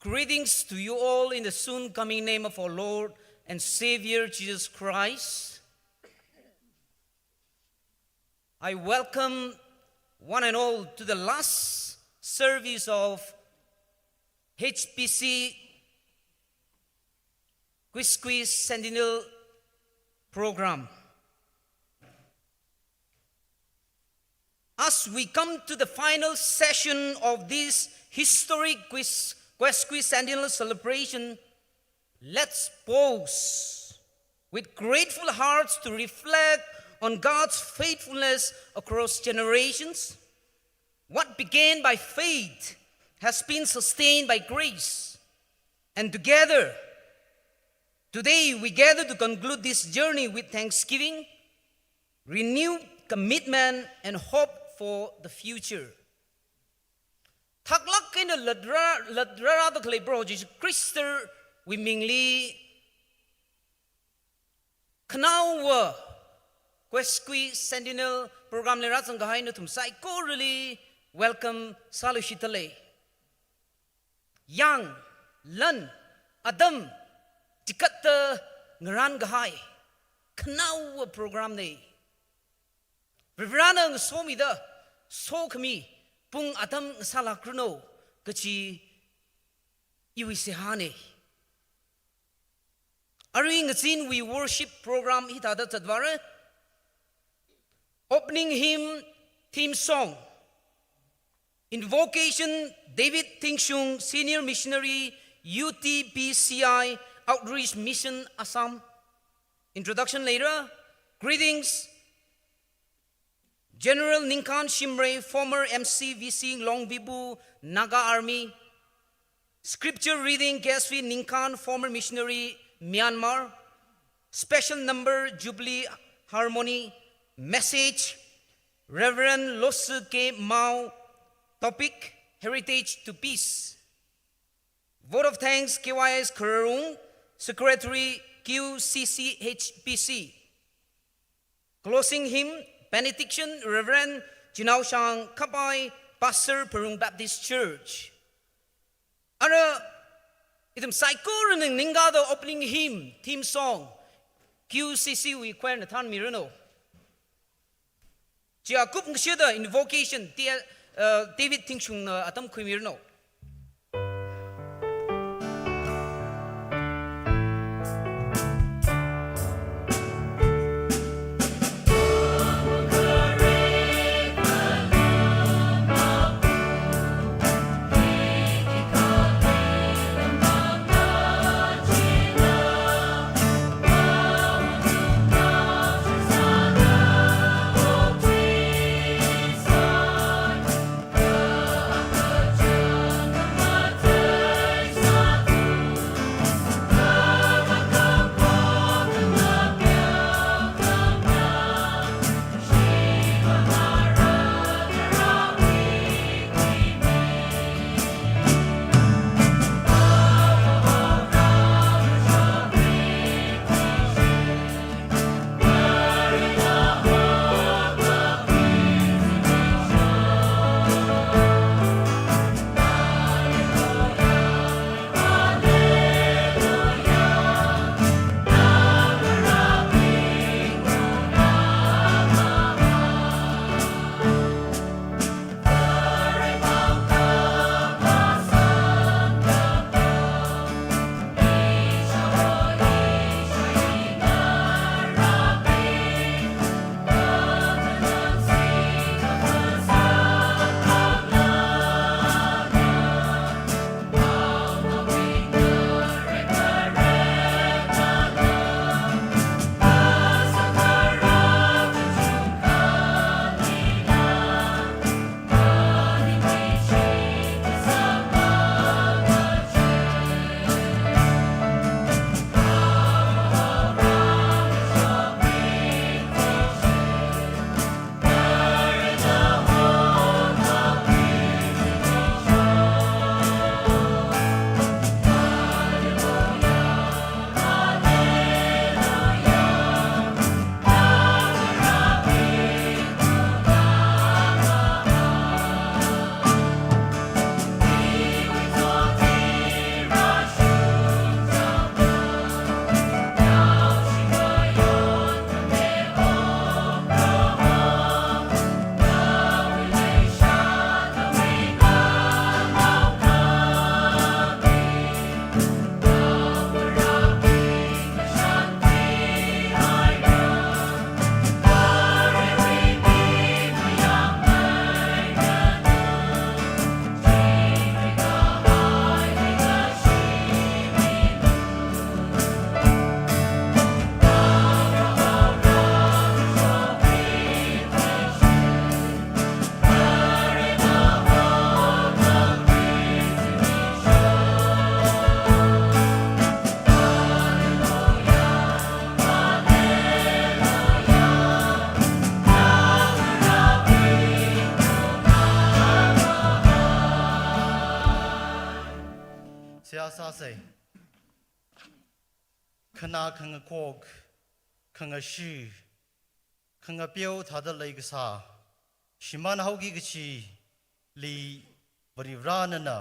Greetings to you all in the soon coming name of our Lord and Savior Jesus Christ. I welcome one and all to the last service of HPC Quiz Sentinel program. As we come to the final session of this historic Quiz Sentinel celebration, let's pause with grateful hearts to reflect on God's faithfulness across generations. What began by faith has been sustained by grace. And together, today we gather to conclude this journey with thanksgiving, renewed commitment, and hope for the future. Thắc lắc cái nó lật ra tôi kể bro Jesus Christ we mingli Knauwa Questqui Sentinel program le rat sang gai no thum sai ko really welcome salushitale Yang Lan Adam Tikata ngaran gai Knauwa program ne Vivrana somi da so kami Pung Adam Salakruno, Kachi Iwisehane. Aring a scene we worship program Hitada Tadvara. Opening hymn, theme song. Invocation, David Tingshung, Senior Missionary, UTPCI, Outreach Mission, Assam. Introduction later. Greetings. General Ninkan Shimre, former MCVC Longbibu Naga Army. Scripture reading Gesvi Ninkan, former missionary Myanmar. Special number Jubilee Harmony. Message Reverend Losuke Mao. Topic Heritage to Peace. Vote of thanks KYS Kararung, Secretary QCCHPC. Closing hymn Benediction, Reverend Jinao Shang Kapai, Pastor Perung Baptist Church. Ara, item Saikor and Ningado opening hymn, theme song, QCC we quern the town Mirano. Jiakup Nshida invocation, David Tingshung Atam Kumirno. siasa say khana khanga kok khanga shi khanga piao thada lai ga sa shiman haugi ga chi li bari rana na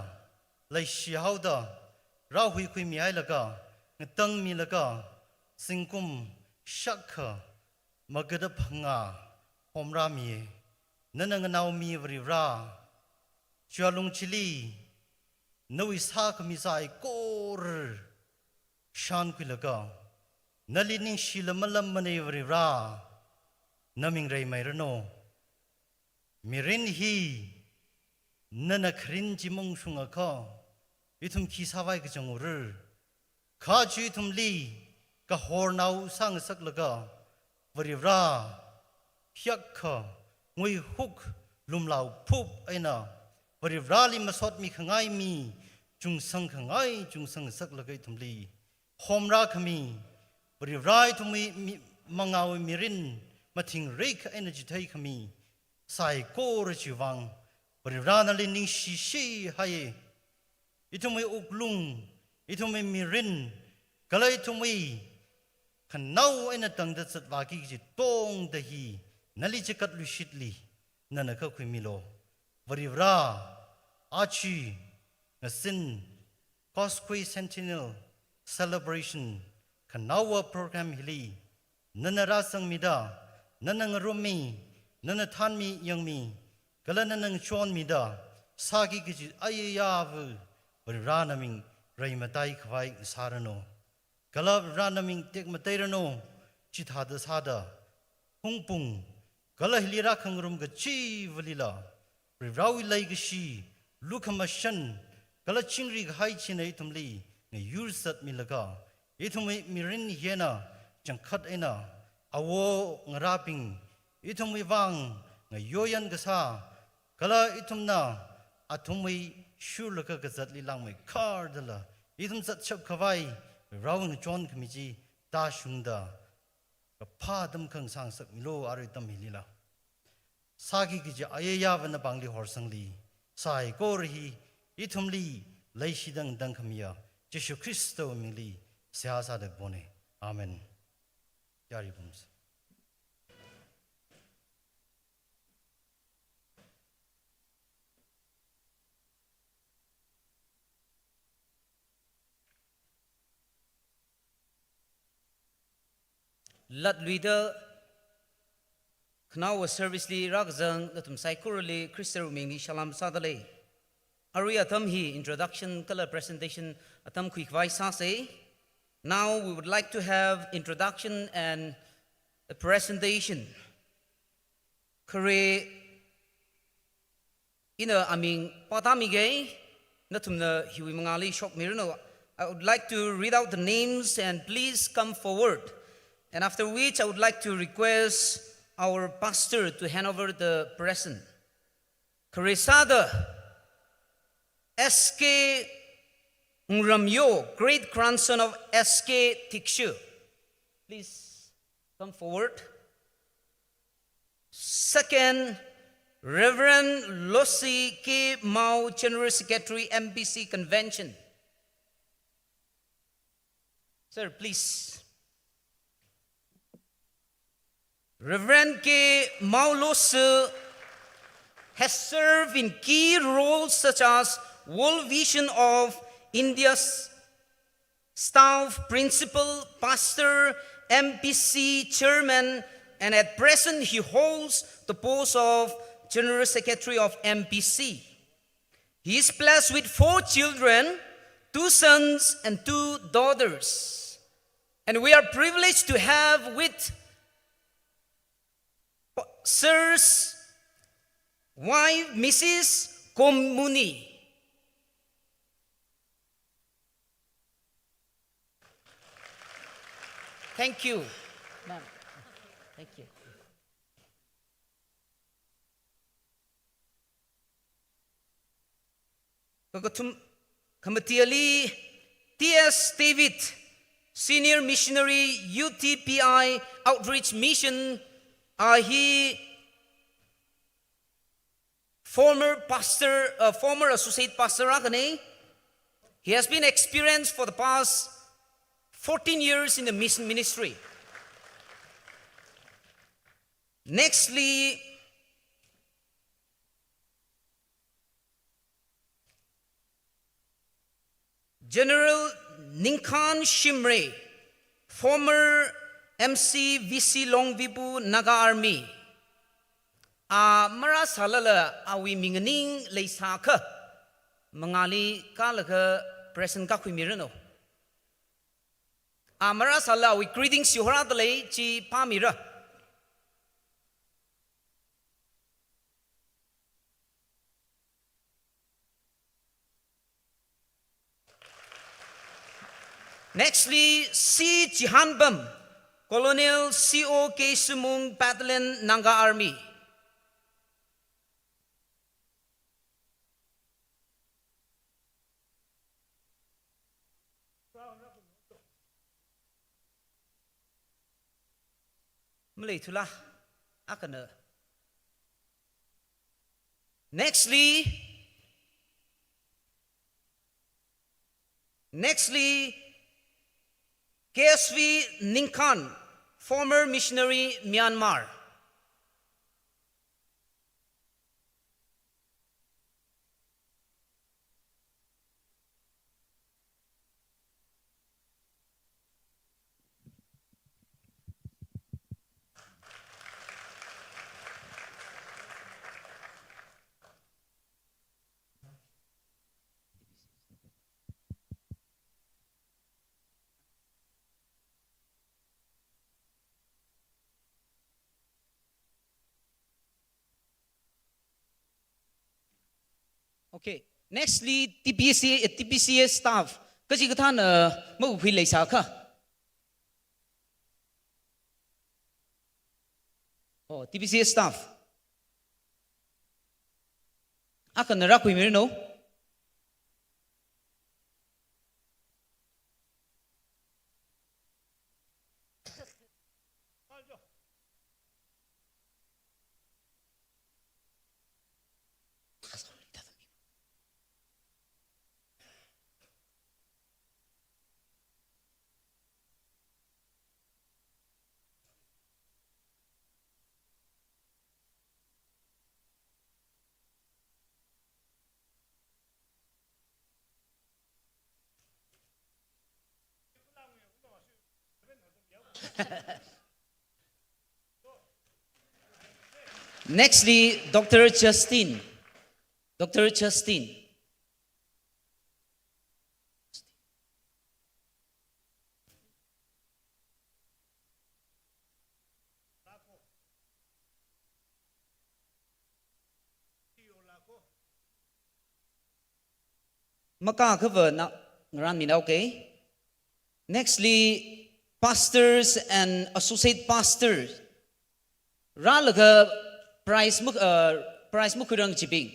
lai shi hauda ra hui kui mi ai laga ngatang mi laga singkum shakha magada phanga homra mi nanang naw mi bari ra chalung chili Noi sa kami sai kor shan kuilaga nalining shilamalam manevri ra naming ray mayrano mirin hi nanakrin jimong shunga ka itum kisawai kajangurur ka ju itum li ka hornau sang saklaga vari ra hyakka ngui huk lumlau pup aina vari rali masot mi khangai mi chung sang khangai chung sang sak lagai thumli homra khami bari rai thumi mangawi mirin mathing reik energy thai khami sai ko ra chiwang bari rana le ning shi shi hai ithumi uklung ithumi mirin galai thumi khanau ena tang da sat wa ki ji tong da hi nali chikat lu shitli nana ka khumi lo bari ra achi Sin Cosquay Centennial Celebration Kanawa Program Hili Nanara Sang Mida Nanang Rumi Nanathan mi young me Galanang Chon Mida Sagi Giji Ayayavu Ranaming Raimatai Kwai Sarano Galab Ranaming Tek Materano Chithada Sada Hungpung Galahilira Kangrum Gachi Valila Rawi Lagashi Lukamashan Kala chingri ghai china itumli nga yursat milaga itumi mirin yena jangkhat ena awo ngaraping itumi wang nga yoyan gasa kala itumna atumi shurlaka gazat lilang me kardala itum sat chap khawai rawang chon khamiji ta shungda padam khang sang sak milo aritam hilila sagi gi ayaya wana bangli horsangli sai korhi Itumli Laishidang Dankamia, Jeshu Christo Mili, Siasa de Bone. Amen. Yaribums. Lat Luida Knawa Servicely Ragzang, Latum Saikurali, Christo Mingi, Shalom Sadale. Ari atam hi introduction color presentation atam quick vaisase. Now we would like to have introduction and a presentation. Kare ina aming patamige natumna hiwi mangali shok mirno. I would like to read out the names and please come forward. And after which I would like to request our pastor to hand over the present. Karesada S.K. Ngramyo, great grandson of S.K. Tikshu. Please come forward. Second, Reverend Losi K. Mao, General Secretary, MBC Convention. Sir, please. Reverend K. Mao Losi has served in key roles such as World Vision of India's Staff Principal, Pastor, MPC Chairman, and at present he holds the post of General Secretary of MPC. He is blessed with 4 children, 2 sons and 2 daughters. And we are privileged to have with Sir's wife, Mrs. Komuni. Thank you, ma'am. Thank you. Kamatiali T.S. David, Senior Missionary, UTPI Outreach Mission, he former pastor, former associate pastor Ragane, He has been experienced for the past 14 years in the mission ministry. Nextly, General Ninkan Shimre, former MC VC Longvibu Naga Army. Mara salala awi minganing leisaka mengali kalaka present kakwi mirano. Mara sala awi greetings yuhradale chi pamira. Nextly, C. Jihanbam, Colonel C.O.K. Sumung Battalion Nanga Army. Malay tula, akana. Nextly, KSV Ninkan, former missionary Myanmar. Okay. Nextly, TPCA staff. Kasi katan maupilay sa ka. Oh, TPCA staff. Akan narakwi mirno. Nextly, Dr. Justin. Dr. Justin. Maka cover na ngaran mina okay. Nextly, pastors and associate pastors. Ralaga prize mo kurang chiping.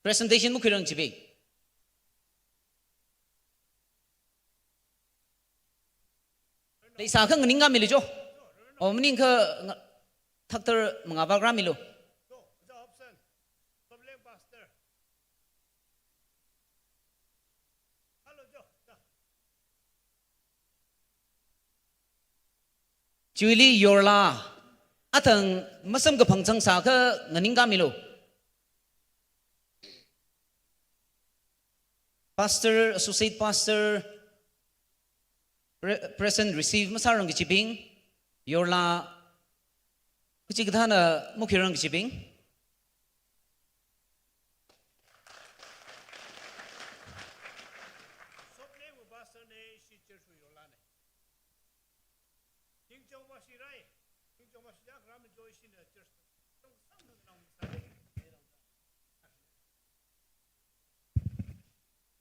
Presentation mo kurang chiping. Leisa ka nganing nga milijo. O maning ka takter mga background milo. Julie Yorla atang masam ka pangchang sa ka nganing gamilo. Pastor, associate pastor, present receive masarang kichiping. Yorla kuchikdana mukhirang kichiping.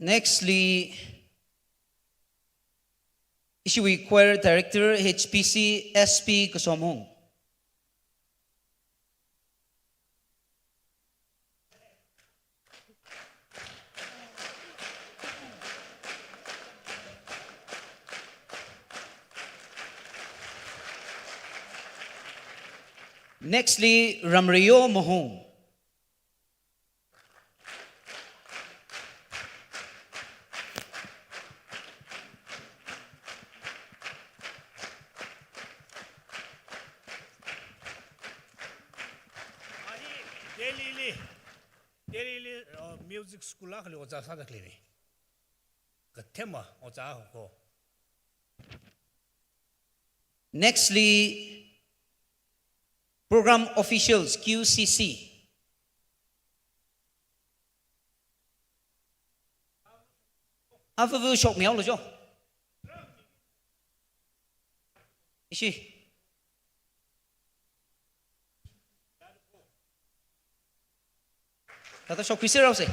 Nextly, Issue Choir Director HPC SP Kusomong. Nextly, Ramrio Mohong. Daily music school lah kalau oza sana kini. Ketema oza aku. Nextly, program officials, QCC. Apa vu shok miao lo jo? Ishi. Kata shok pisir rau se.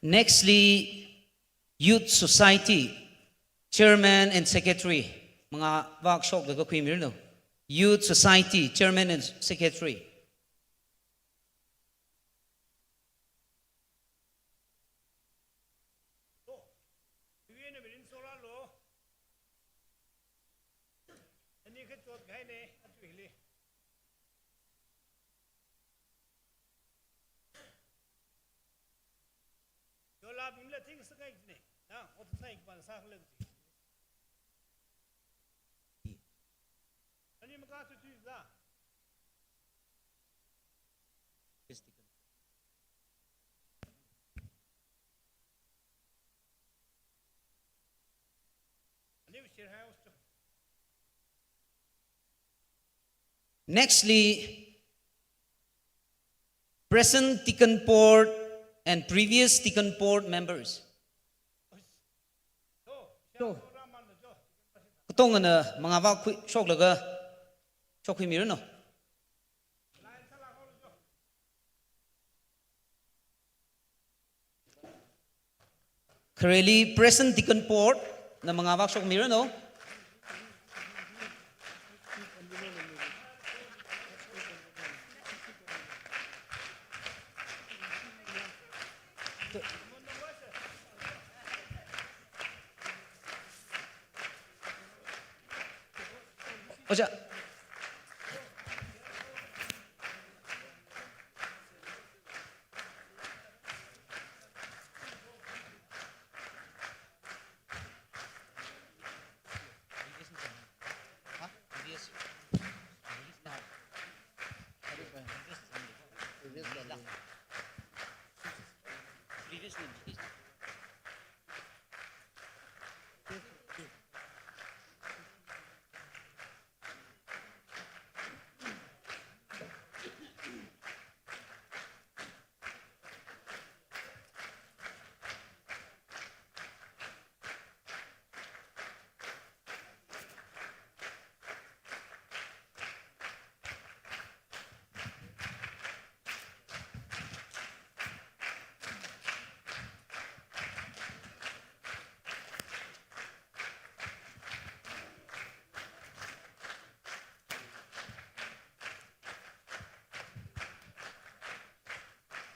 Nextly, Youth Society, Chairman and Secretary. Mga workshop daga kwimir no. Youth Society, Chairman and Secretary. Ini ni berin solar lo. Ini kecut gay ni, atu hili. Yola bimla ting sekai ni. Nah, otak saya kepan sah lagi. Ini muka tu lah. Ini share house tu. Nextly, present Tikan Port and previous Tikan Port members. So, Ketong na mga workshop daga shok kwimir no. Currently present Tikan Port na mga workshop kwimir no. Oja.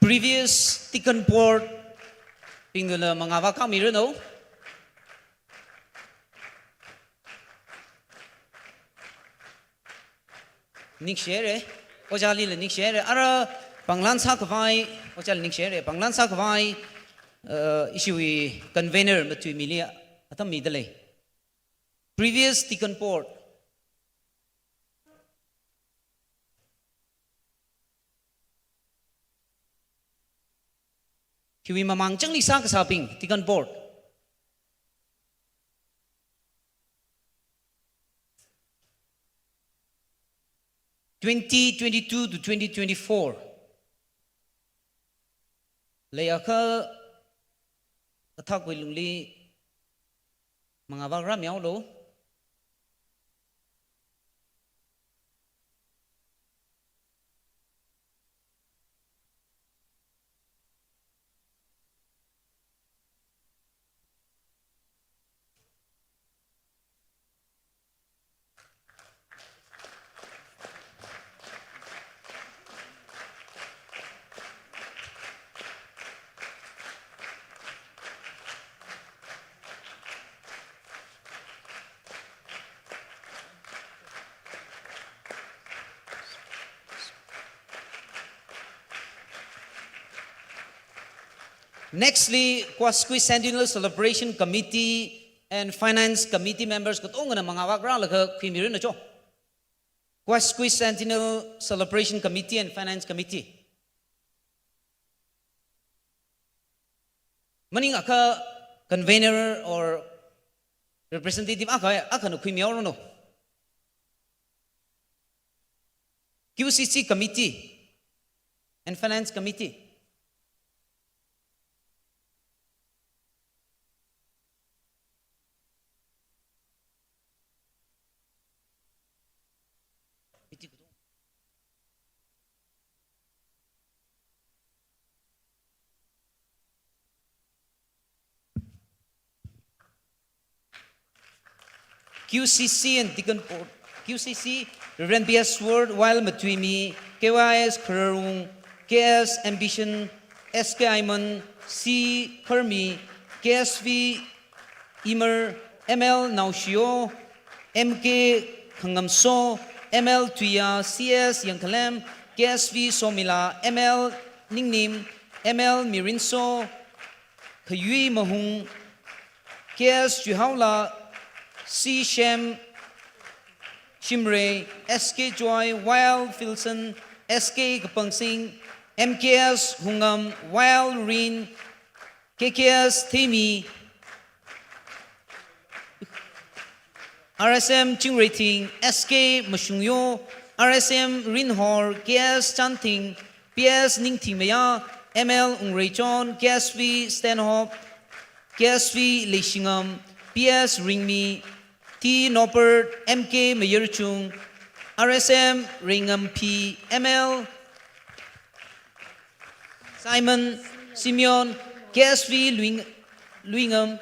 Previous Tikan Port pingala mga waka miro no. Nick share ojali le nick share ara panglan sa kwai ojal nick share panglan sa kwai issue convener matui milia atam midale. Previous Tikan Port Kiwi mamang chang lisa kasaping Tikan Port. (2022 to 2024) Layaka athak wilungli mga bagra miao lo Nextly, Kwaskwis Centennial Celebration Committee and Finance Committee members katong na mga wakra laka kwimirin na cho. Kwaskwis Centennial Celebration Committee and Finance Committee. Maning aka convener or representative aka no kwimiyaw no. QCC Committee and Finance Committee. QCC and Deacon Port. QCC, Reverend B.S. Word, Weil Matwimi, KYS Kerung, KS Ambition, SK Iman, C. Kermi, KSV Imer, ML Naushio, MK Kangamso, ML Tuya, CS Yangkalem, KSV Somila, ML Ningnim, ML Mirinso, Kayui Mahung, KS Juhaula, C. Shem, Shimre, SK Joy, Wild Filson, SK Kapang Singh, MKS Hungam, Wild Rin, KKS Temi, RSM Ching Rating, SK Mashungyo, RSM Rinhor, KS Chanting, PS Ningting Maya, ML Ungrechon, KSV Stanhope, KSV Leishingam, PS Ringmi, T. Nopert, MK Mayurchung, RSM Ringam P. ML Simon Simeon, KSV Luingam,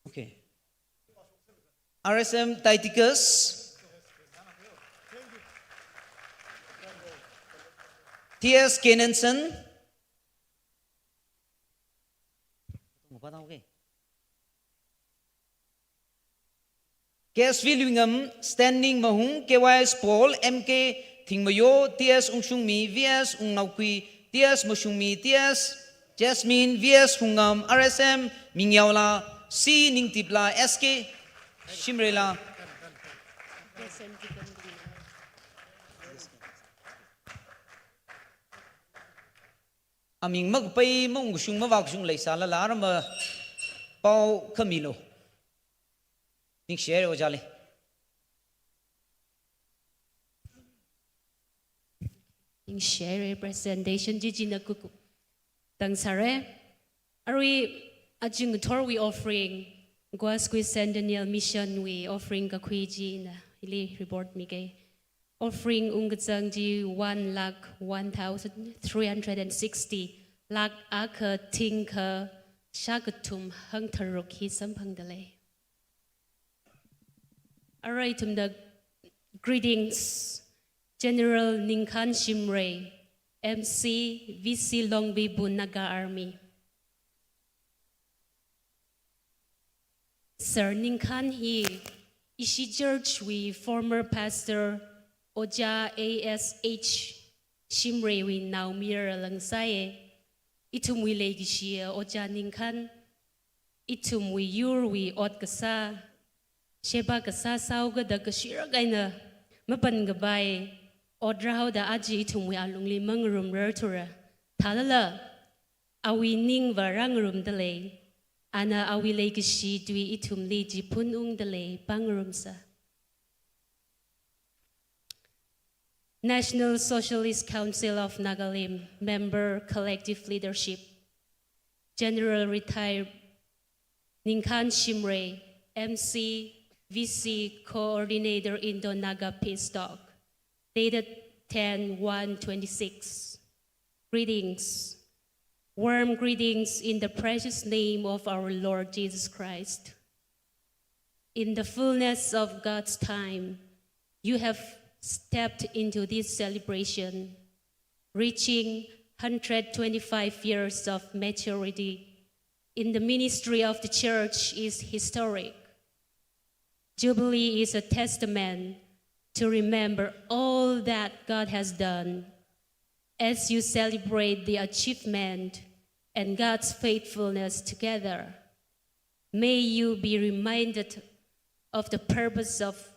okay. RSM Titicus, T.S. Kenenson, KSV Luingam, Standing Mahung, KYS Paul, MK Thingmayo, T.S. Ungshungmi, V.S. Ungnaukui, T.S. Mushungmi, T.S. Jasmine, V.S. Hungam, RSM Mingyaula, C. Ningtipla, SK Shimrela, Aming magpay mong gusyong mawagsyong laysa lalara ma pau Camilo. Ning share o jale. Ning share presentation jiji na kuku. Tang sare, ari ajung tor we offering Kwaskwis Centennial Mission we offering kakwiji na ili report mi kay. Offering ungatsang ji 1,01,360 lakh aka tinka shagatum hang taruk hi sampangdale. Alright, the greetings, General Ningkan Shimre, MC VC Longbi Bunaga Army. Sir Ningkan hi, Ishi Church we former pastor Oja ASH Shimre we now mirror langsaye. Itum we legi shia Oja Ningkan. Itum we yur we ot kasa. Sheba kasa sauga da kashira gaina. Mapan gabay. Odrahaw da aji itum we alung limang room rertura. Talala. Awi ning varang room delay. Ana awi legi shi dwi itum liji punung delay bang room sa. National Socialist Council of Nagalim, Member Collective Leadership, General Retired Ninkan Shimre, MC, VC Coordinator Indo-Naga Peace Talk, dated 10/1/26. Greetings. Warm greetings in the precious name of our Lord Jesus Christ. In the fullness of God's time, you have stepped into this celebration, reaching 125 years of maturity in the ministry of the church is historic. Jubilee is a testament to remember all that God has done. As you celebrate the achievement and God's faithfulness together, may you be reminded of the purpose of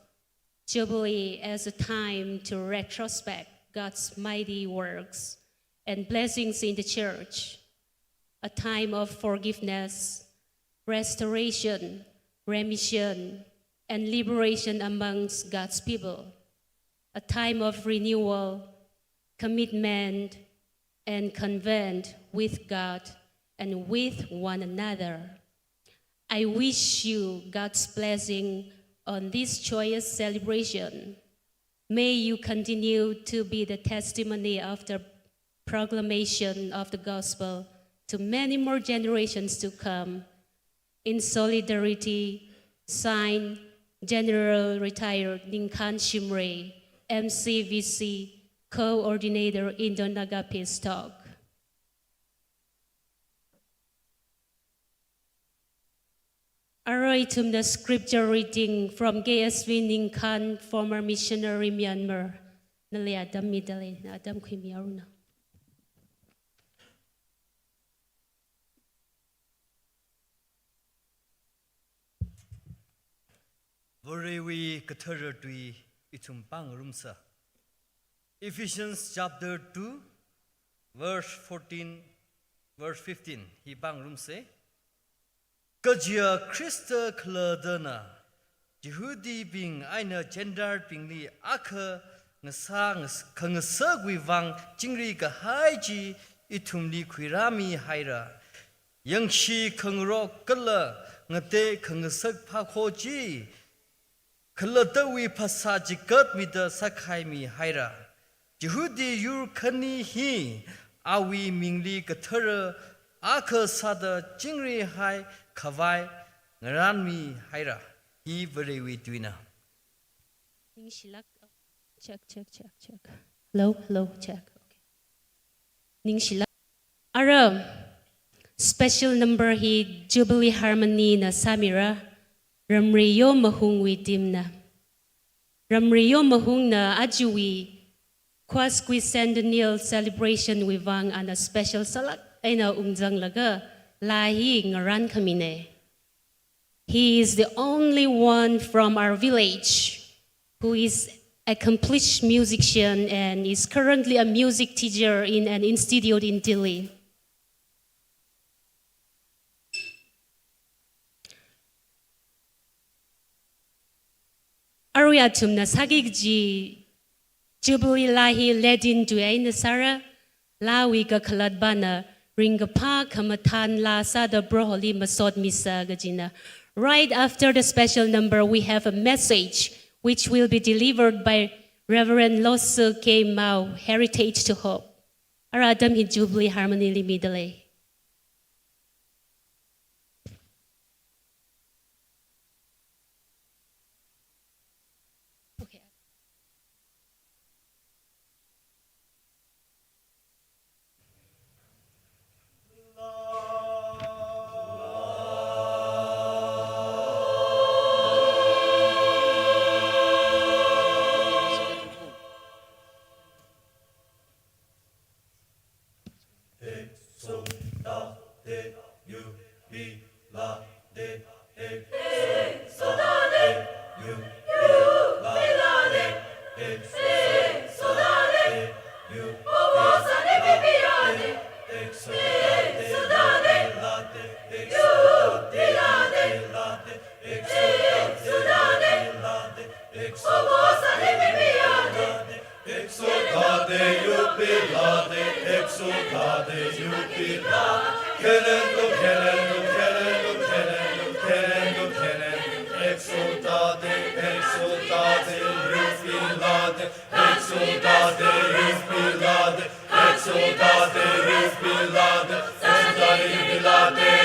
Jubilee as a time to retrospect God's mighty works and blessings in the church, a time of forgiveness, restoration, remission, and liberation amongst God's people, a time of renewal, commitment, and convent with God and with one another. I wish you God's blessing on this joyous celebration. May you continue to be the testimony of the proclamation of the gospel to many more generations to come. In solidarity, signed General Retired Ninkan Shimre, MCVC, Coordinator Indo-Naga Peace Talk. Aroy to the scripture reading from KSV Ninkan, former missionary Myanmar. Nali Adam Midale, na Adam Kwimiaruna. Vorewi Kathara Tui Itum Pang Rumsa. Ephesians chapter 2, verse 14, verse 15. He Pang Rumse. Kajia Christa Kladana. Jehudi Bing Aina Gender Bingli Aka Nasang Kangasagwi Wang Jingri Gahaiji Itumli Kwirami Haira. Yangshi Kangro Kala Ngate Kangasag Pakoji. Kalatawi Pasaji Gat with the Sakhaimi Haira. Jehudi Yur Kani Hi Awi Mingli Katara Aka Sada Jingri Hai Kawai Naranmi Haira. He very with Dwina. Check. Hello, check. Okay. Ningshila. Aram. Special number he Jubilee Harmony na Samira. Ramriyo mahung witim na. Ramriyo mahung na ajuwi. Kwasqui Centennial celebration wivang ana special salak ay na ungjang laga lahi ngaran kamine. He is the only one from our village who is a accomplished musician and is currently a music teacher in an institute in Delhi. Ariatum na sagigji Jubilee lahi ledin duay na Sara lawi ga kaladbana ringapa kamatan la sada broholi masod misa gajina. Right after the special number, we have a message which will be delivered by Reverend Losu K. Mao, Heritage to Hope. Aradam hi Jubilee Harmony Limidale. Exultate, jubilate, exultate, jubilate. Kelendo, kelendo, kelendo, kelendo, kelendo, kelendo. Exultate, exultate, jubilate, exultate, jubilate, exultate, jubilate, exultate, jubilate.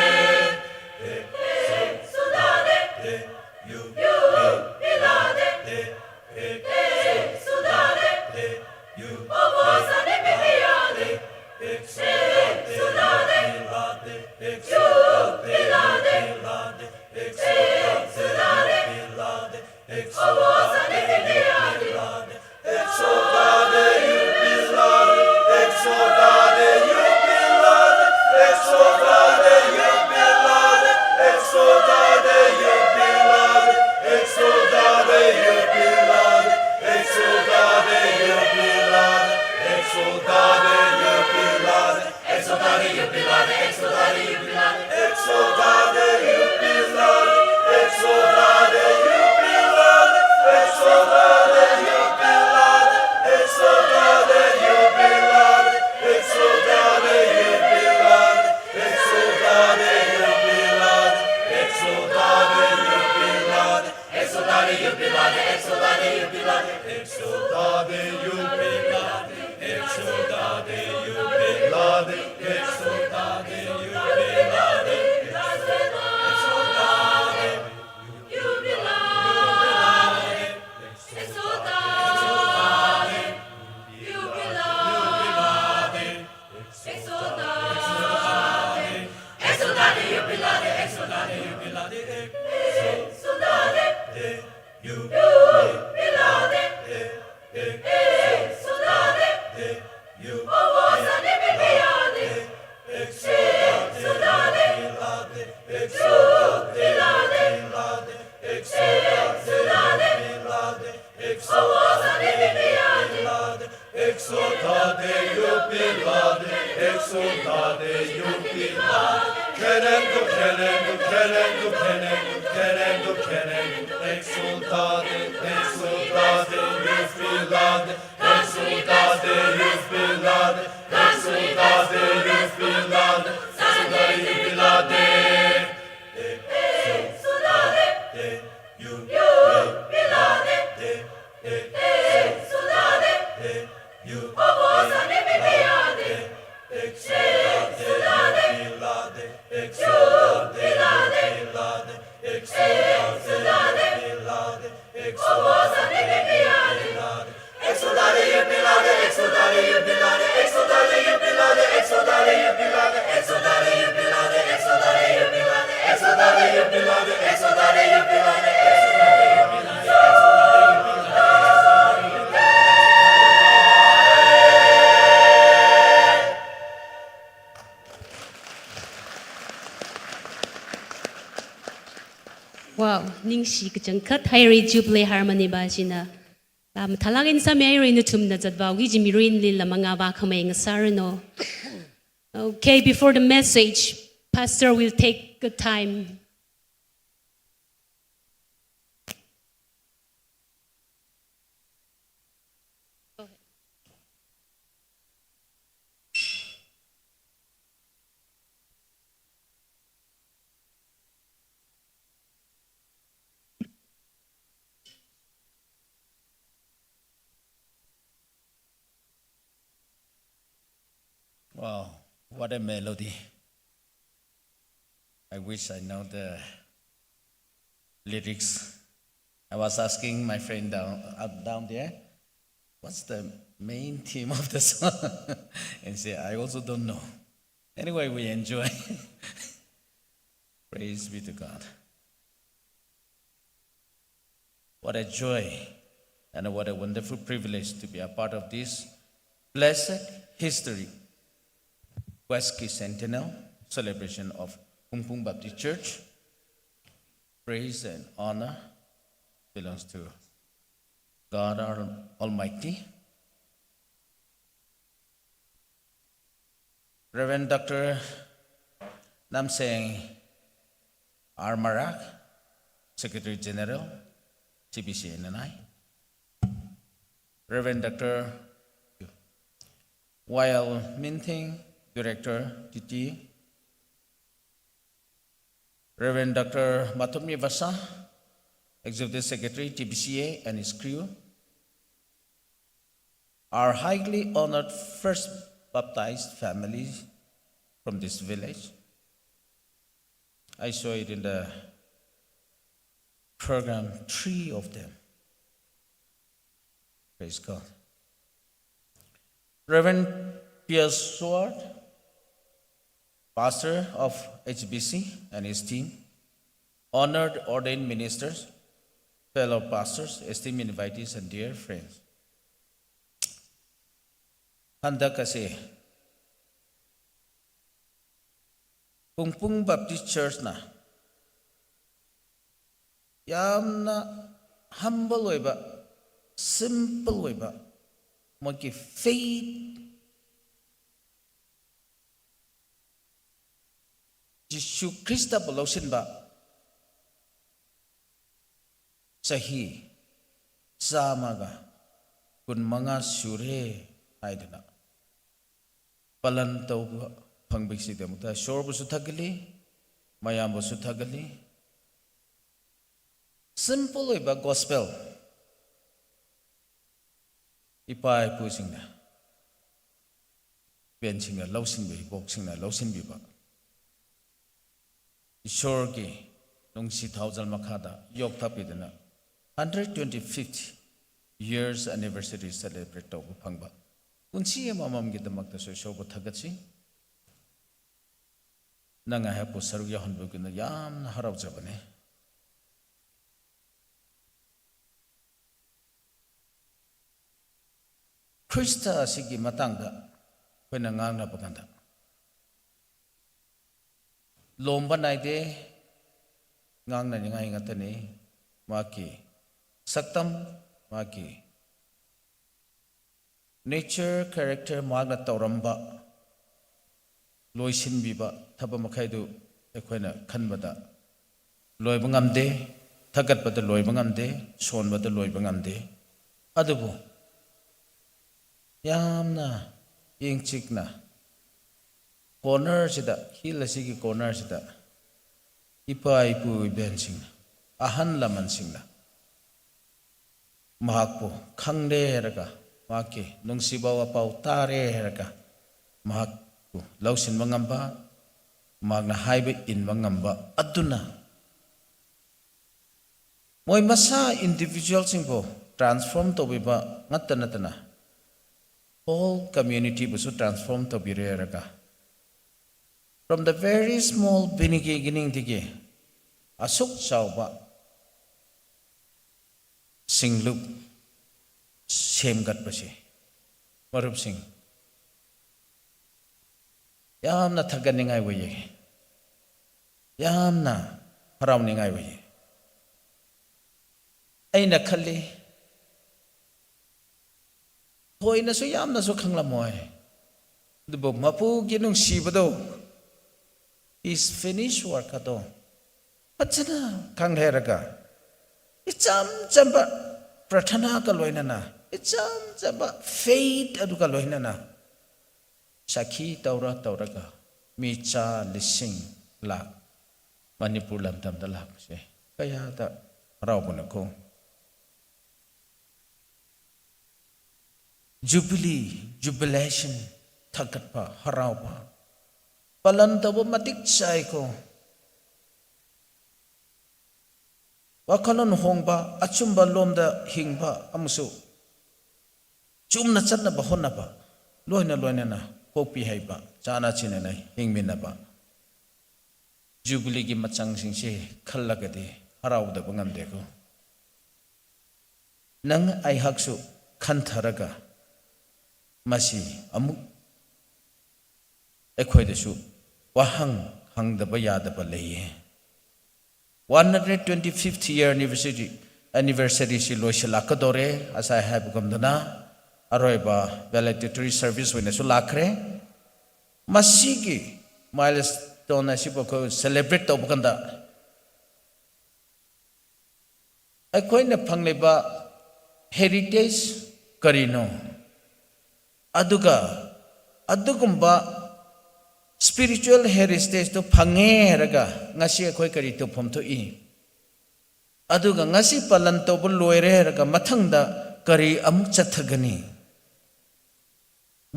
Wow, ningsi kachang kat hairi jubilee harmony ba sina. Talagin sa mayroon na tumna zadba wiji mirin lila mga ba kamay ng sarano. Okay, before the message, Pastor will take the time. Wow, what a melody. I wish I know the lyrics. I was asking my friend down there, what's the main theme of the song? And he said, I also don't know. Anyway, we enjoy. Praise be to God. What a joy and what a wonderful privilege to be a part of this blessed history. Wesley Centennial celebration of Hung Pung Baptist Church. Praise and honor belongs to God our Almighty. Reverend Dr. Namseng R. Marak, Secretary General, CBCNNI. Reverend Dr. YL Minting, Director, TT, Reverend Dr. Matumi Vasa, Executive Secretary, TBCA, and his crew, our highly honored first baptized family from this village. I saw it in the program, 3 of them. Praise God. Reverend Pierce Sword, pastor of HBC and his team, honored ordained ministers, fellow pastors, esteemed invitees, and dear friends. Handa kasi Pungpung Baptist Church na yamna humble oiba, simple oiba, mogi faith Jishu Krista bolausin ba sahi samaga kun mga sure aidana palan tau pangbiksi demuta shor bu suthagali mayam bu suthagali simple oiba gospel ipai pu singna pen singna lausin bi bok singna lausin bi ba Ishor ki nungsi thousand makada yok thapidana 125th years anniversary celebrate to phangba unsi mamam gi damak ta so shobo thagatsi nanga ha po saru ya honbu gi na yam harau jabane Krista asigi matangda pena ngang na paganda lomba naide ngang na ngai ngatani maki saktam maki nature character magna tauramba loisin biba thaba makhaidu ekhoina khanbada loiba ngamde thagat bada loiba ngamde son bada loiba ngamde adubu yamna yingchikna corner sida hill asigi corner sida ipa ipu iben sing ahan laman singna mahakpo khangde raga maki nungsibawa pau tare raga mahakpo lausin mangamba magna haibe in mangamba aduna moi masa individual singbo transform to biba ngatanatana whole community busu transform to bire raga from the very small beginning dige asuk chawba singlup semgat pase marup sing yamna thaganingai waye yamna harawningai waye aina khalli hoina so yamna so khanglamoy dubo mapu ginung sibado is finished work ato achana kangheraga icham chamba prathana ka loinana icham chamba faith aduka loinana sakhi tauraga micha lising la manipur lamdam da la se kaya ta rawbuna ko jubilation thakatpa harawpa palan tabo matik sai ko wakanon hongba achumba lomda hingba amusu chumna chatna ba honna ba loina na kopi haiba chana chine nai hingmina ba jubilee gi machang singse khallagade harawda bangam deko nang ai haksu khantharaga masi amuk ekhoidesu wahang hangdaba yadaba leye 125th year anniversary si loisilakadore as I have gumdana aroiba valedictory service wina su lakre masigi milestone asibo ko celebrate to bukanda akoina phangleba heritage karino aduga adugumba spiritual heritage to phange raga ngasi akhoi kari to phom to I aduga ngasi palan to bu loire raga mathangda kari amuk chathagani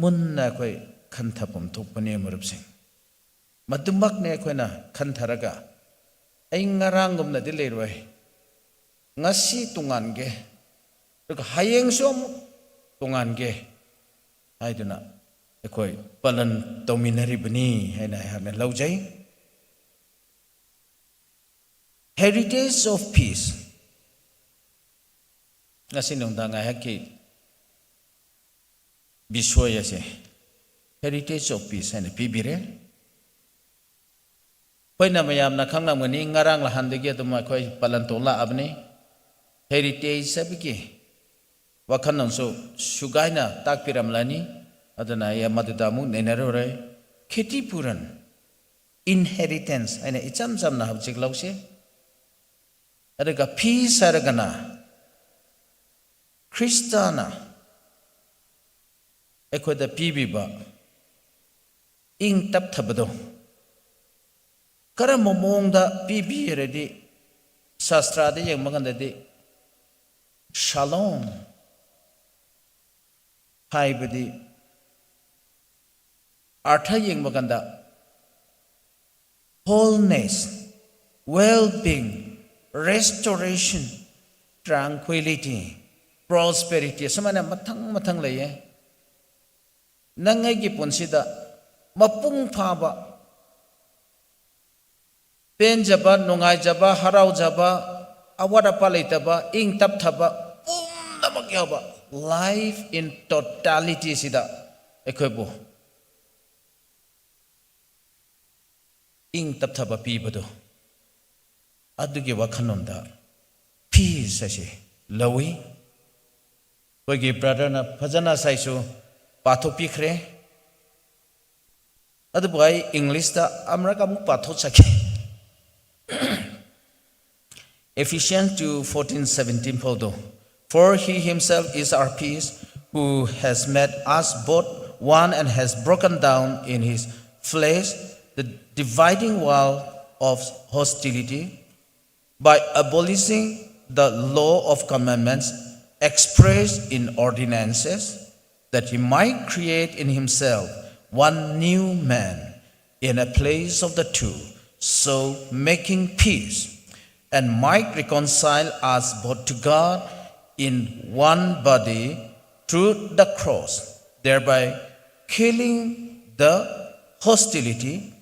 munna akhoi khantha phom thokpani marup sing madumak ne akhoi na khantharaga ai ngarangum na di leiroi ngasi tungan ge raga hayeng som tungan ge haiduna akhoi palan dominary bani haina hame laujai heritage of peace ngasi nongdang ai hakki bishoya se heritage of peace haina pibire poina mayam na khangna mani ngarang la handegi atuma akhoi palan tola abni heritage sabiki wakhanon so sugaina takpiram lani adana ya madudamu nenarore kheti puran inheritance aina icham cham na habjik lause adaga peace aragana kristana ekhoda pibiba ing tap thabado karam mongda pibi redi shastra de yang maganda de shalom haibadi artha yeng maganda wholeness well-being restoration tranquility prosperity samana mathang laye nangai gi punsida mapung phaba pen jaba nongai jaba harau jaba awara palaitaba ing tap thaba namak yaba life in totality sida ekhoibo ing tap thaba pibado adugi wakhanonda peace ase lawi koigi brother na phajana saisu pathok pikhre adu boy english ta amra kamu pathok chake Ephesians 2:14-17 photo. For he himself is our peace, who has made us both one and has broken down in his flesh the dividing wall of hostility by abolishing the law of commandments expressed in ordinances, that he might create in himself one new man in a place of the two, so making peace, and might reconcile us both to God in one body through the cross, thereby killing the hostility.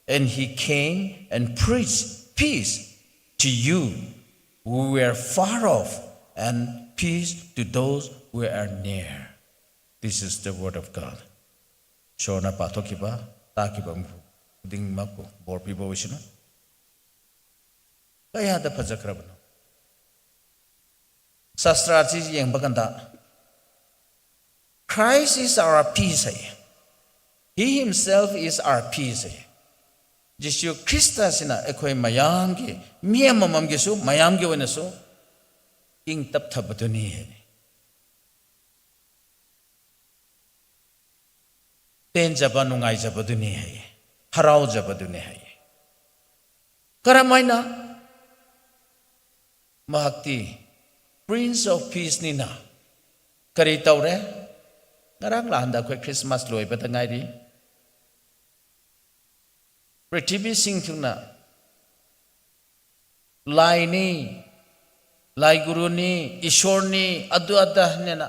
And he came and preached peace to you who were far off, and peace to those who are near. This is the word of God. Shona patokiba takiba ding mapo bor pibo wishno. Kaya da pajakrabno. Sastra ji yang baganda. Christ is our peace. He himself is our peace. Jisu Krista sina ekoi mayam ge miyamam ge su mayam ge wena su ing tap thabaduni hai. Ten jaba nungai jabaduni hai. Harau jabaduni hai. Karamaina Mahakti Prince of Peace nina kari taure ngarang lahanda koi Christmas loi batangai ri Prithibi singthuna lai ni lai guru ni ishor ni adu adda nena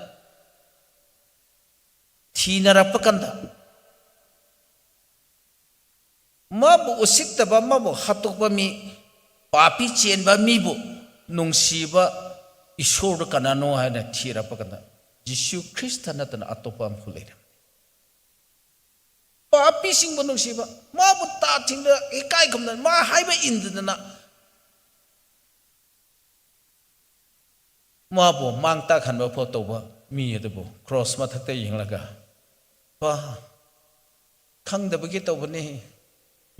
thina pakanda mabu usiktaba mabu hatokba mi papi chenba mi bu nungsiba ishor kanano haina thira pakanda Jisu Krista natana atopam khulera papi singba nungsiba mabu ta thingda ikai kamna ma haiba indana mabu mangta khanba photo ba mi edabu cross ma thakta yinglaga pa khangdabagi tawbani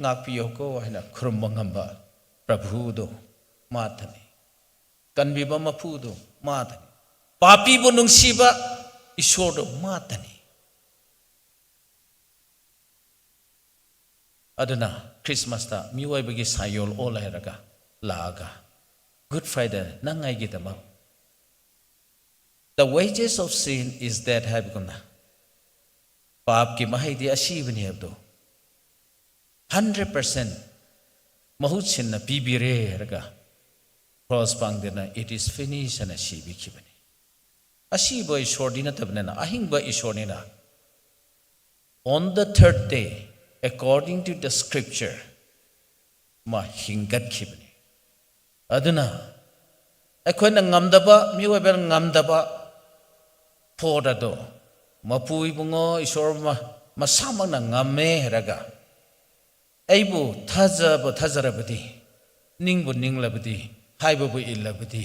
ngakpiyo ko haina khurumba ngamba prabhu do mathani kanbiba mapu do mathani papi bu nungsiba ꯏꯁꯣꯔꯗꯣ ꯃꯥꯇꯅꯤ ꯑꯗꯨꯅ ꯈ꯭ꯔꯤꯁꯃꯥꯁꯇ ꯃꯤꯑꯣꯏꯕꯒꯤ ꯁꯥꯌꯣꯜ ꯑꯣꯜ ꯍꯥꯏꯔꯒ ꯂꯥꯛꯑꯒ Good Friday ꯅꯪꯉꯥꯏꯒꯤꯗꯃꯛ The wages of sin is death ꯍꯥꯏꯕꯒꯨꯝꯅ ꯄꯥꯞꯀꯤ ꯃꯍꯩꯗꯤ ꯑꯁꯤꯕꯅꯤ ꯍꯥꯏꯕꯗꯣ 100% ꯃꯍꯨꯠ ꯁꯤꯟꯅ ꯄꯤꯕꯤꯔꯦ ꯍꯥꯏꯔꯒ ꯀ꯭ꯔꯣꯁ ꯄꯥꯡꯗꯅ it is finished ꯑꯅ ꯁꯤꯕꯤꯈꯤꯕꯅꯤ ꯑꯁꯤꯕ ꯏꯁꯣꯔꯗꯤ ꯅꯠꯇꯕꯅꯤꯅ ꯑꯍꯤꯡꯕ ꯏꯁꯣꯔꯅꯤꯅ On the third day according to the scripture ꯃꯥ ꯍꯤꯡꯒꯠꯈꯤꯕꯅꯤ ꯑꯗꯨꯅ ꯑꯩꯈꯣꯏꯅ ꯉꯝꯗꯕ ꯃꯤꯑꯣꯏꯕꯅ ꯉꯝꯗꯕ ꯄꯣꯠ ꯑꯗꯣ ꯃꯄꯨ ꯏꯕꯨꯡꯉꯣ ꯏꯁꯣꯔ ꯃꯁꯥꯃꯛꯅ ꯉꯝꯃꯦ ꯍꯥꯏꯔꯒ ꯑꯩꯕꯨ ꯊꯥꯖꯔꯕꯗꯤ ꯅꯤꯡꯕꯨ ꯅꯤꯡꯂꯕꯗꯤ ꯍꯥꯏꯕꯕꯨ ꯏꯜꯂꯕꯗꯤ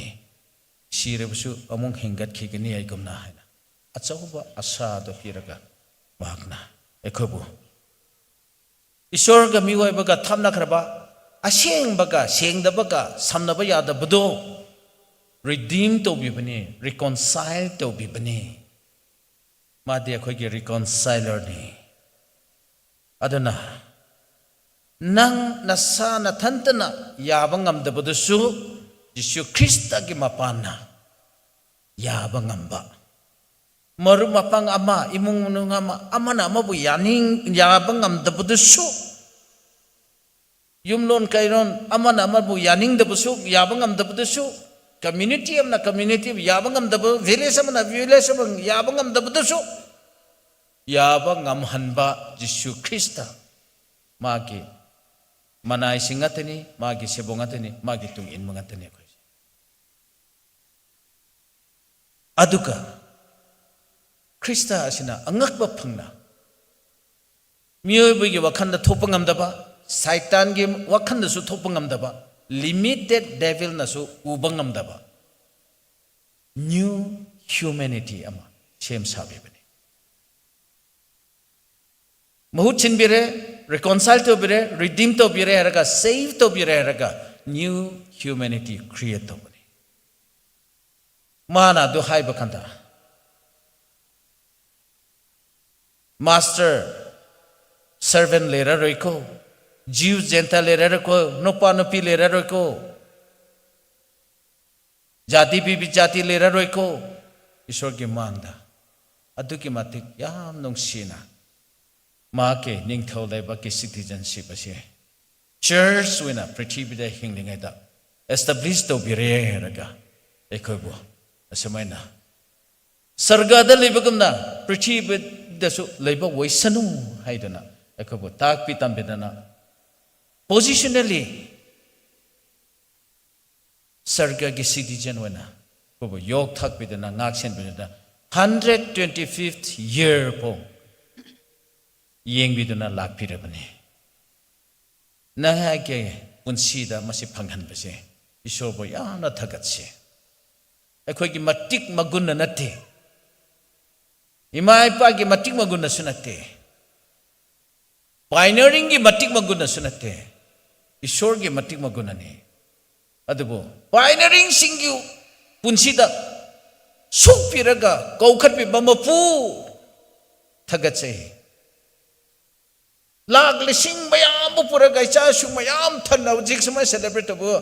ꯁꯤꯔꯕꯁꯨ ꯑꯃꯨꯛ ꯍꯤꯡꯒꯠꯈꯤꯒꯅꯤ ꯑꯩꯒꯨꯝꯅ ꯍꯥꯏꯅ ꯑꯆꯧꯕ ꯑꯁꯥꯗꯣ ꯄꯤꯔꯒ ꯃꯍꯥꯛꯅ ꯑꯩꯈꯣꯏꯕꯨ ꯏꯁꯣꯔꯒ ꯃꯤꯑꯣꯏꯕꯒ ꯊꯝꯅꯈ꯭ꯔꯕ ꯑꯁꯦꯡꯕꯒ ꯁꯦꯡꯗꯕꯒ ꯁꯝꯅꯕ ꯌꯥꯗꯕꯗꯣ ꯔꯤꯗꯤꯝ ꯇꯧꯕꯤꯕꯅꯤ ꯔꯤꯀꯣꯟꯁꯥꯏꯜ ꯇꯧꯕꯤꯕꯅꯤ 마디 ꯑꯩꯈꯣꯏꯒꯤ reconcilerꯅꯤ ꯑꯗꯨꯅ ꯅꯪ ꯅꯁꯥ ꯅꯊꯟꯇꯅ ꯌꯥꯕ ꯉꯝꯗꯕꯗꯨꯁꯨ ꯌꯤꯁꯨ ꯈ꯭ꯔꯤꯁꯇꯒꯤ ꯃꯄꯥꯟꯅ ꯌꯥꯕ ꯉꯝꯕ ꯃꯔꯨꯞ ꯃꯄꯥꯡ ꯑꯃ ꯏꯃꯨꯡ ꯃꯅꯨꯡ ꯑꯃꯅ ꯑꯃꯕꯨ ꯌꯥꯕ ꯉꯝꯗꯕꯗꯨꯁꯨ ꯌꯨꯝꯂꯣꯟ ꯀꯩꯔꯣꯟ ꯑꯃꯅ ꯑꯃꯕꯨ ꯌꯥꯅꯤꯡꯗꯕꯁꯨ ꯌꯥꯕ ꯉꯝꯗꯕꯗꯨꯁꯨ community amna community yaba ngamdaba village amna village amna yaba ngamdaba su yaba ngamhanba Jisu Krista magi manai singatani magi sebongatani magi tung in mangatani ko aduka Krista asina angakba phangna miyoybugi wakhanda thopa ngamdaba saitan gi wakhanda su thopa ngamdaba limited devil nasu uba ngamdaba new humanity ama shem sabibani mahut chinbire reconcile to bire redeem to bire haraga save to bire haraga new humanity create to bani mana do hai bakanda master servant lera roiko Jews Gentile lera ko nopa nopi lera ko jati bibi jati lera ko ishwar ki mangda adu ki matik yam nungsina ma ke ningthau leba ki citizenship ase church wina prithvi da hingling da establish to bire raga ekobo asamaina sarga da lebagumna prithvi da su leba waisanu haidana ekobo tak pitam bedana positionally sarga gi citizen wana ko yok thak bidana ngak sen bidana 125th year po yeng bidana lak pirabani na ha ke punsi da masi phanghan base isor bo yana thagat se akhoi gi matik magun na natte imai pa gi matik magun na sunate pioneering gi matik magun na sunate ishor gi matik magunani adubo pioneering singyu punsida sukpiraga kaukhatpi bamapu thagache lag lising mayam puraga cha su mayam thanna hojik samay celebrate bo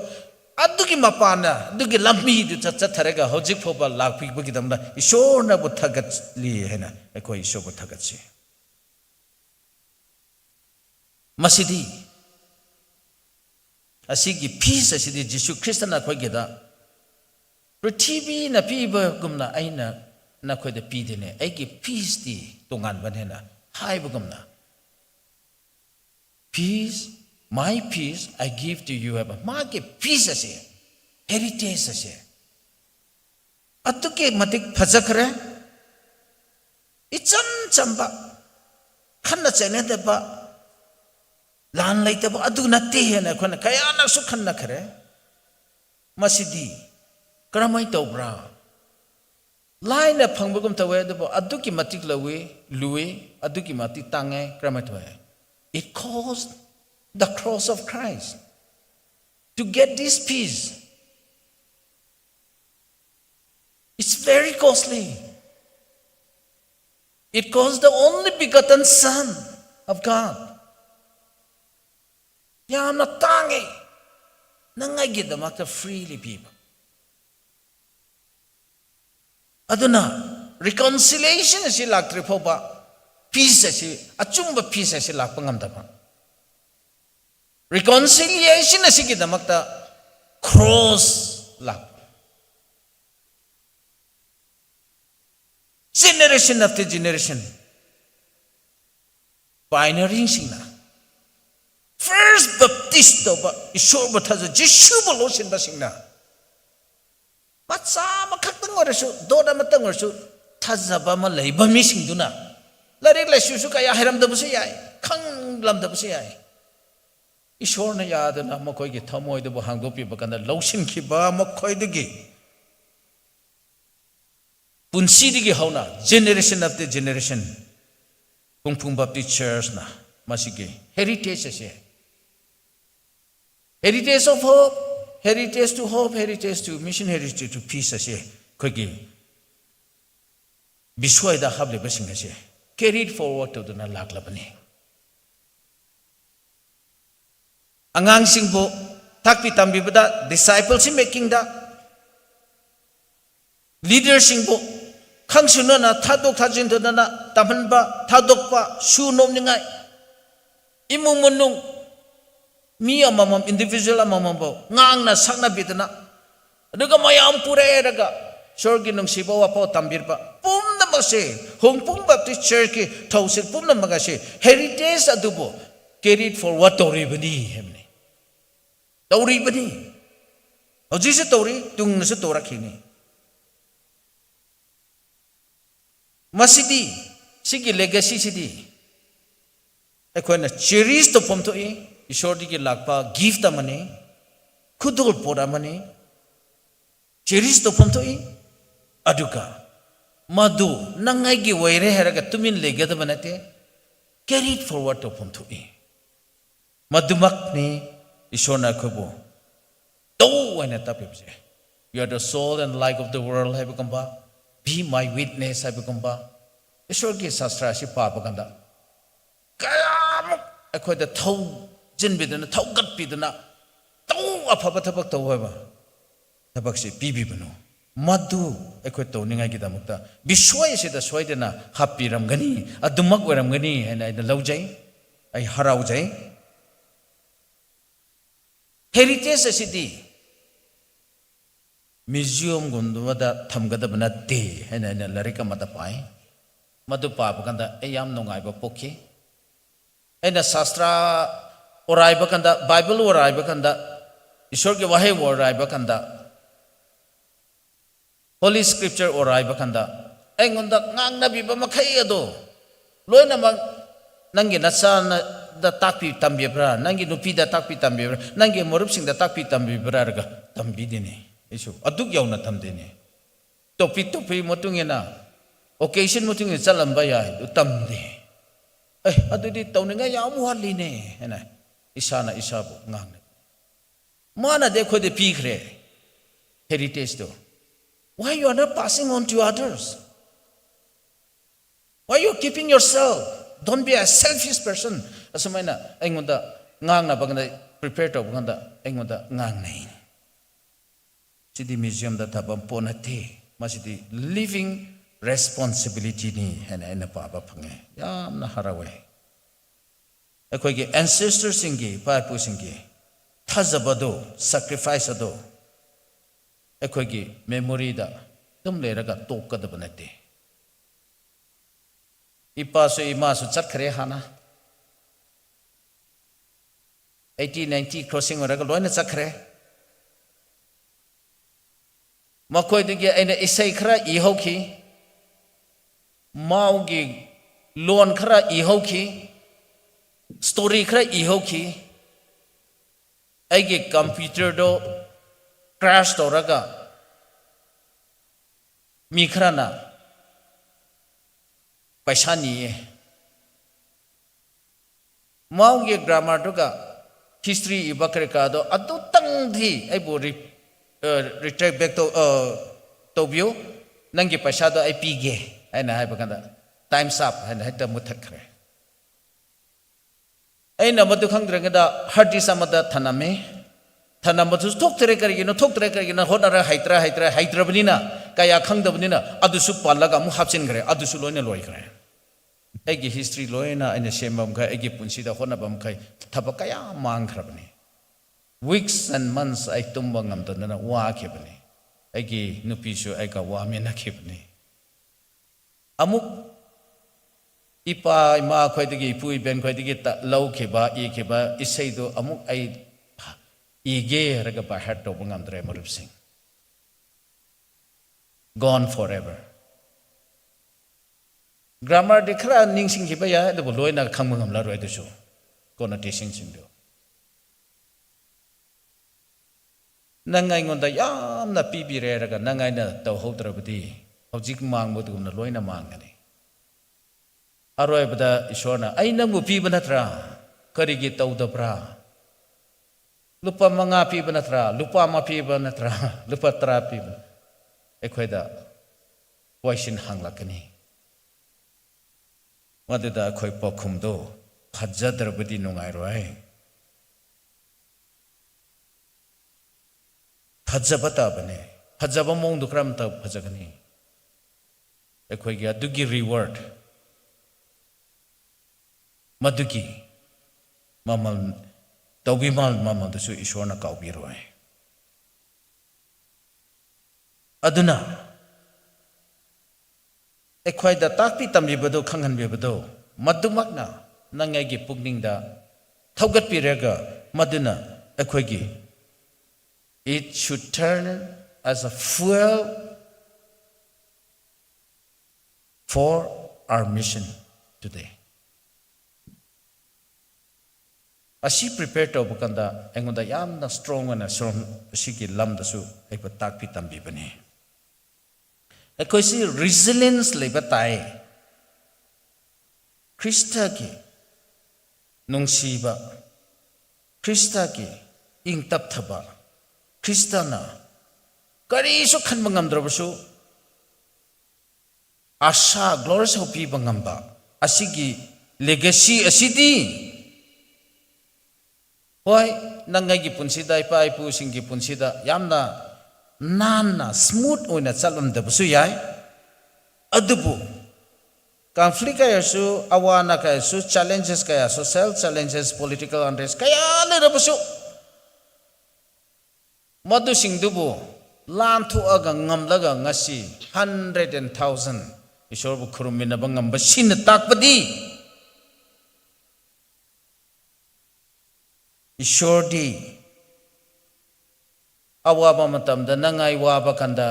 adugi mapana adugi lambi du cha tharaga hojik phoba lag pi bagi damna ishor na bu thagat li hena ekoi ishor bu thagache masidi asigi peace asidi Jisu Krista na khoi geda prithvi na piba gumna aina na khoi da pi dene aigi peace di tongan banena hai bugumna peace my peace I give to you aba ma ke peace ase heritage ase atuke matik phajakre icham chamba khanna chene deba lan laitaba adu natte hena khona kaya na su khanna khare masidi karamai tawbra laina phangbagum tawe debo adu ki matik lawe luwe adu ki matik tangai karamai tawe it cost the cross of Christ to get this peace it's very costly It calls the only begotten Son of God. Yamna tangi nangaygidamakta freely people. Aduna reconciliation asi laktri phoba peace asi achumba peace asi lakpangamdaba. Reconciliation asi gidamakta cross lak. Generation after generation pioneering singna first baptist ba ishor bathaja jishu bolo sinba singna matsa makhatang orasu doda matang orasu thazaba ma leiba mi singduna larik laisu su kaya hiram da busi yai khang lam da busi yai ishor na yadana makoi gi thamoi da bu hangdopi bakanda lausin khiba makoi digi punsidigi hauna generation after generation Pungpung Baptist Church na masige heritage ase heritage of hope, heritage to hope, heritage to mission, heritage to peace ase kogi biswai da hable basing ase carried forward to the laklabani angang singbo takpi tambi bada disciples making da leaders singbo Kangsunana tadok tajintana tamanba tadokpa sunom ningai imumunung mi amamam individual amamambo ngangna sakna bidana aduga mayam pureraga sorgi nung sibawa po tambirba pumna mase Hongpung Baptist Church ki thausil pumna magase heritage adubo carried forward toribani hemne toribani ojise tori tungna se torakhini Masidi, sigi legacy sidi. Ekhoina cherish to pom to e, ishordi ki lakpa gift amane, khudul pora mane, cherish to pom to e, aduka, madu nangai ki waire heraga tumin legada banate, carried forward to pom to e. Madumak ni ishorna khobo, do wana tapipse. You are the soul and light of the world, have become ba. Be my witness, I become ba. Ishor ki sastra si papa kanda. Kaya ako the thau jin bidana thau gat bidana thau apaba thabak tau ba. Thabak si bibi bano. Madu ako to ningai kita mukta. Bisway si da sway dana happy ram gani adumak waram gani and I laujay I haraujay. Heritage asidi. Museum gundwada thamgada banate hena na larika mata pai madu pa bakanda ayam nongai ba pokhi ena sastra orai bakanda bible orai bakanda ishor ke wahai orai bakanda holy scripture orai bakanda engonda ngangna bi ba makhai ado loina mang nangi nasa da takpi tambibra nangi nupi da takpi tambibra nangi morup sing da takpi tambibra raga tambi dine isu aduk yauna tamdene topi motungena occasion motungena chalamba yai tamde adudi tawninga yam wali ne hena isana isabu ngangne mana dekho de pikre heritage do why you are not passing on to others why you keeping yourself don't be a selfish person asamaina engonda ngangna baganda prepare to baganda engonda ngangnai Sidi museum da tabam ponate masidi living responsibility ni hena ena papa phange yam na harawe ekoi ge ancestors singi paipu singi thazabado sacrifice ado ekoi ge memory da tum leraga tokkada banate ipa so ima so chakhre hana 1890 crossing oraga loina chakhre Makoi digi aina isai khara ihauki maugi loan khara ihauki story khara ihauki aige computer do crash toraga mi khara na paisa ni maugi grammar do ga history ibakre ka do adu tang thi ai bo retract back to view nangi paisa do ai pige aina hai bakanda time's up and heta muthakre aina madu khangdrangada hardi samada thaname thanamatu thoktre karigino honara haidrabnina kaya khangdabnina adusu palaga mu hapsin gre adusu loina loi gre egi history loina aina shemam kha egi punsida honabam khai thabakaya mangkhrabni weeks and months I tumbang amdana wa khebni egi nupisu aiga wa mena khebni amuk ipa ima khoidagi pui ben khoidagi ta lau kheba e kheba isaido amuk ai ige raga ba hat to bangam dre marup sing gone forever grammar de khra ning sing khiba ya de loina khangmangam la roi de so connotation sing do nangai ngonda yamna pibire raga nangai na taw hodrabdi hojik mangbo dugumna loina mangani aroi bada ishorna ai nangbu piba natra karigi tawdabra lupa manga piba natra lupa ma piba natra lupa tra piba ekhoida question hanglakani madeda khoi pokhumdo phajjadrabdi nungai roi phajjabata bane phajjaba mong dukram ta phajagani ekhoi ga dugi reward madugi mamal tawbimal mamal dasu ishwarna kaubiroi aduna ekhoi da takpi tamribado khanghan bebado madumakna nangai gi pugning da thogat pirega maduna ekhoi gi it should turn as a fuel for our mission today. Asi prepare to bukanda engonda yamna strong and strong sigi lam dasu ekpa takpi tambi bane. Ekoi si resilience leba tai. Krista ki nungsiba, Krista ki ingtap thaba, Krista na kari su khan bangam drabasu asha glorious hopi bangamba asigi legacy asidi hoy nangai gi punsida ipa ipu singi punsida yamna nanna smooth oina chalam dabasu yai adubu conflict kaya su awana kaya su challenges kaya social challenges political unrest kaya le dabasu madu singdubu lam thu aga ngamlaga ngasi 100,000 ishorbu khurumina bangam basin takpadi ishordi awaba matamda nangai waba kanda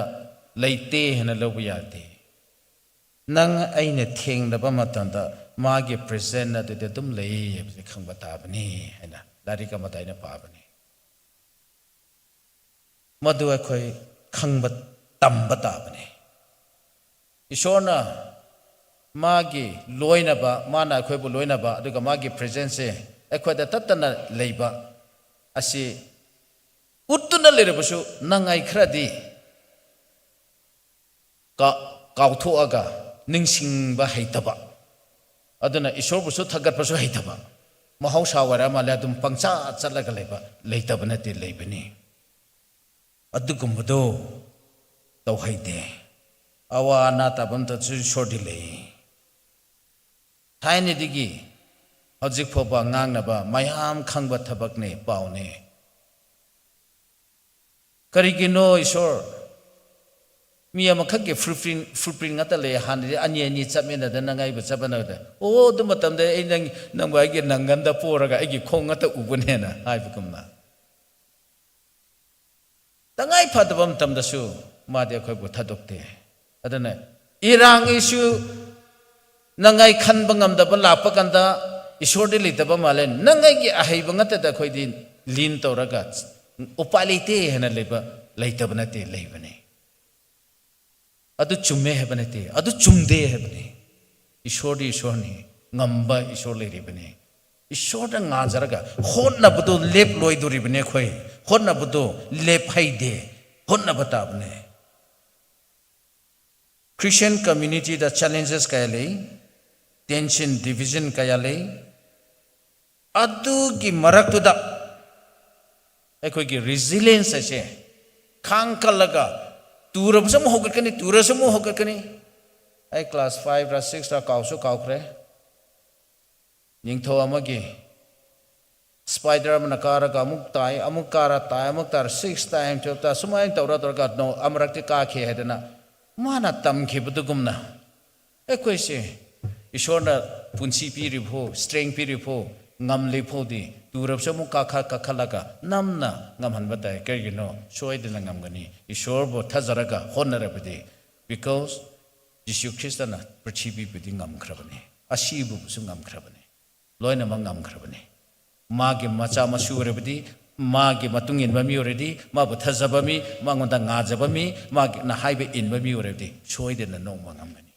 leite hena lobu yate nang aina thengdaba matamda magi present na de dum lei hebse khangba tabani hena larika mataina pabani madu akhoi khangba tamba tabani ishorna magi loina ba mana akhoi bu loina ba aduga magi presence akhoi da tatana leiba asi uttuna lerebasu nangai khradi ka kautho aga ningsingba haitaba aduna ishor busu thagat basu haitaba mahausa wara mala dum pangcha chalaga leiba leitabana te leibani adugumdo tawhaide awa na tabam ta chu shordi le thaini digi hojik phoba ngangna ba mayam khangba thabak ne paune karigino ishor mi amakhak ke footprint ngata le hanri ani chamena da nangai ba chabana da o dum matam da ei nang ba ge nanganda poraga ei khong ngata ubune na hai bukumna tangai phadabam tamdasu made khoi bu thadokte adana irang issue nangai khan bangam da ba lapa kanda ishorde litaba malen nangai gi ahai bangata da khoi din lin toraga upalite hena leba leitabana te leibane adu chumme hebane te adu chumde hebane ishorni ngamba ishor leiribane ishorda ngajaraga honna budo lep loi duribane khoi honna budo lep haide honna batabne Christian community the challenges kaya lei tension division kaya lei adu gi maraktuda ekhoi gi resilience ase khang kalaga turabsam hogatkani turasam hogatkani ai class 5 ra 6 ra kausu kaukre ningtho amagi spider man kara ka amuk kara tai amuk tar 6 time 12 ta sumai tawra torga no amrakti ka khe hedana mana tam khe budugumna ekhoi se ishorna punsi piri pho strength piri pho ngam le pho di turab samu ka khalaga namna ngam han batai kergino soi de ngam gani ishor bo thazaraga honarabdi because Jisu Kristana prithvi budi ngam khrabane asibu su ngam khrabane loina ma ngam khrabane magi macha masu rebdi magi matungin bami already ma bu thazabami mangonda ngajabami magi na haibe in bami already soi de na no ngam gani